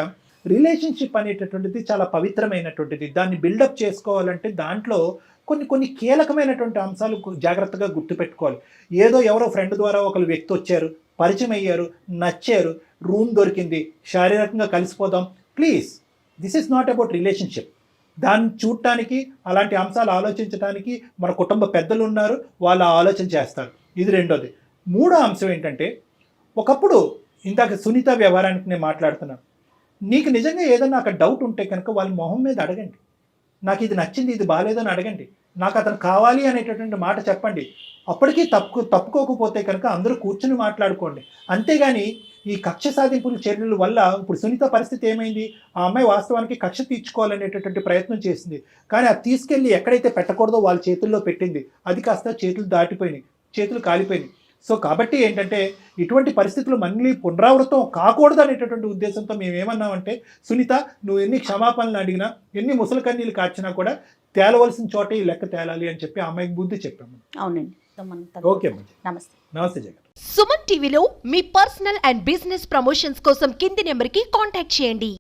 రిలేషన్షిప్ అనేటటువంటిది చాలా పవిత్రమైనటువంటిది. దాన్ని బిల్డప్ చేసుకోవాలంటే దాంట్లో కొన్ని కీలకమైనటువంటి అంశాలు జాగ్రత్తగా గుర్తుపెట్టుకోవాలి. ఏదో ఎవరో ఫ్రెండ్ ద్వారా ఒకరు వ్యక్తి వచ్చారు, పరిచయం అయ్యారు, నచ్చారు, రూమ్ దొరికింది, శారీరకంగా కలిసిపోదాం. Please, this is not about relationship. దాన్ని చూడటానికి, అలాంటి అంశాలు ఆలోచించడానికి మన కుటుంబ పెద్దలు ఉన్నారు, వాళ్ళు ఆలోచన చేస్తారు. ఇది రెండోది. మూడో అంశం ఏంటంటే, ఒకప్పుడు ఇందాక సునీత వ్యవహారానికి నేను మాట్లాడుతున్నాను. నీకు నిజంగా ఏదైనా అక్కడ డౌట్ ఉంటే కనుక వాళ్ళ మొహం మీద అడగండి. నాకు ఇది నచ్చింది, ఇది బాగాలేదని అడగండి. నాకు అతను కావాలి అనేటటువంటి మాట చెప్పండి. అప్పటికీ తప్పుకోకపోతే కనుక అందరూ కూర్చుని మాట్లాడుకోండి. అంతేగాని ఈ కక్ష సాధింపుల చర్యల వల్ల ఇప్పుడు సునీత పరిస్థితి ఏమైంది? ఆ అమ్మాయి వాస్తవానికి కక్ష తీర్చుకోవాలనేటటువంటి ప్రయత్నం చేసింది. కానీ అది తీసుకెళ్ళి ఎక్కడైతే పెట్టకూడదో వాళ్ళ చేతుల్లో పెట్టింది. అది కాస్త చేతులు దాటిపోయినాయి, చేతులు కాలిపోయినాయి. సో కాబట్టి ఏంటంటే ఇటువంటి పరిస్థితులు మళ్ళీ పునరావృతం కాకూడదు అనేటటువంటి ఉద్దేశంతో మేము ఏమన్నామంటే, సునీత నువ్వు ఎన్ని క్షమాపణలు అడిగినా, ఎన్ని ముసలి కన్నీళ్ళు కార్చినా కూడా తేలవలసిన చోటే ఈ లెక్క తేలాలి అని చెప్పి అమ్మాయికి బుద్ధి చెప్పాము. అవునండి. ఓకే, నమస్తే. నమస్తే జగన్. సుమన్ టీవీలో మీ పర్సనల్ అండ్ బిజినెస్ ప్రమోషన్స్ కోసం కింది నెంబర్కి కాంటాక్ట్ చేయండి.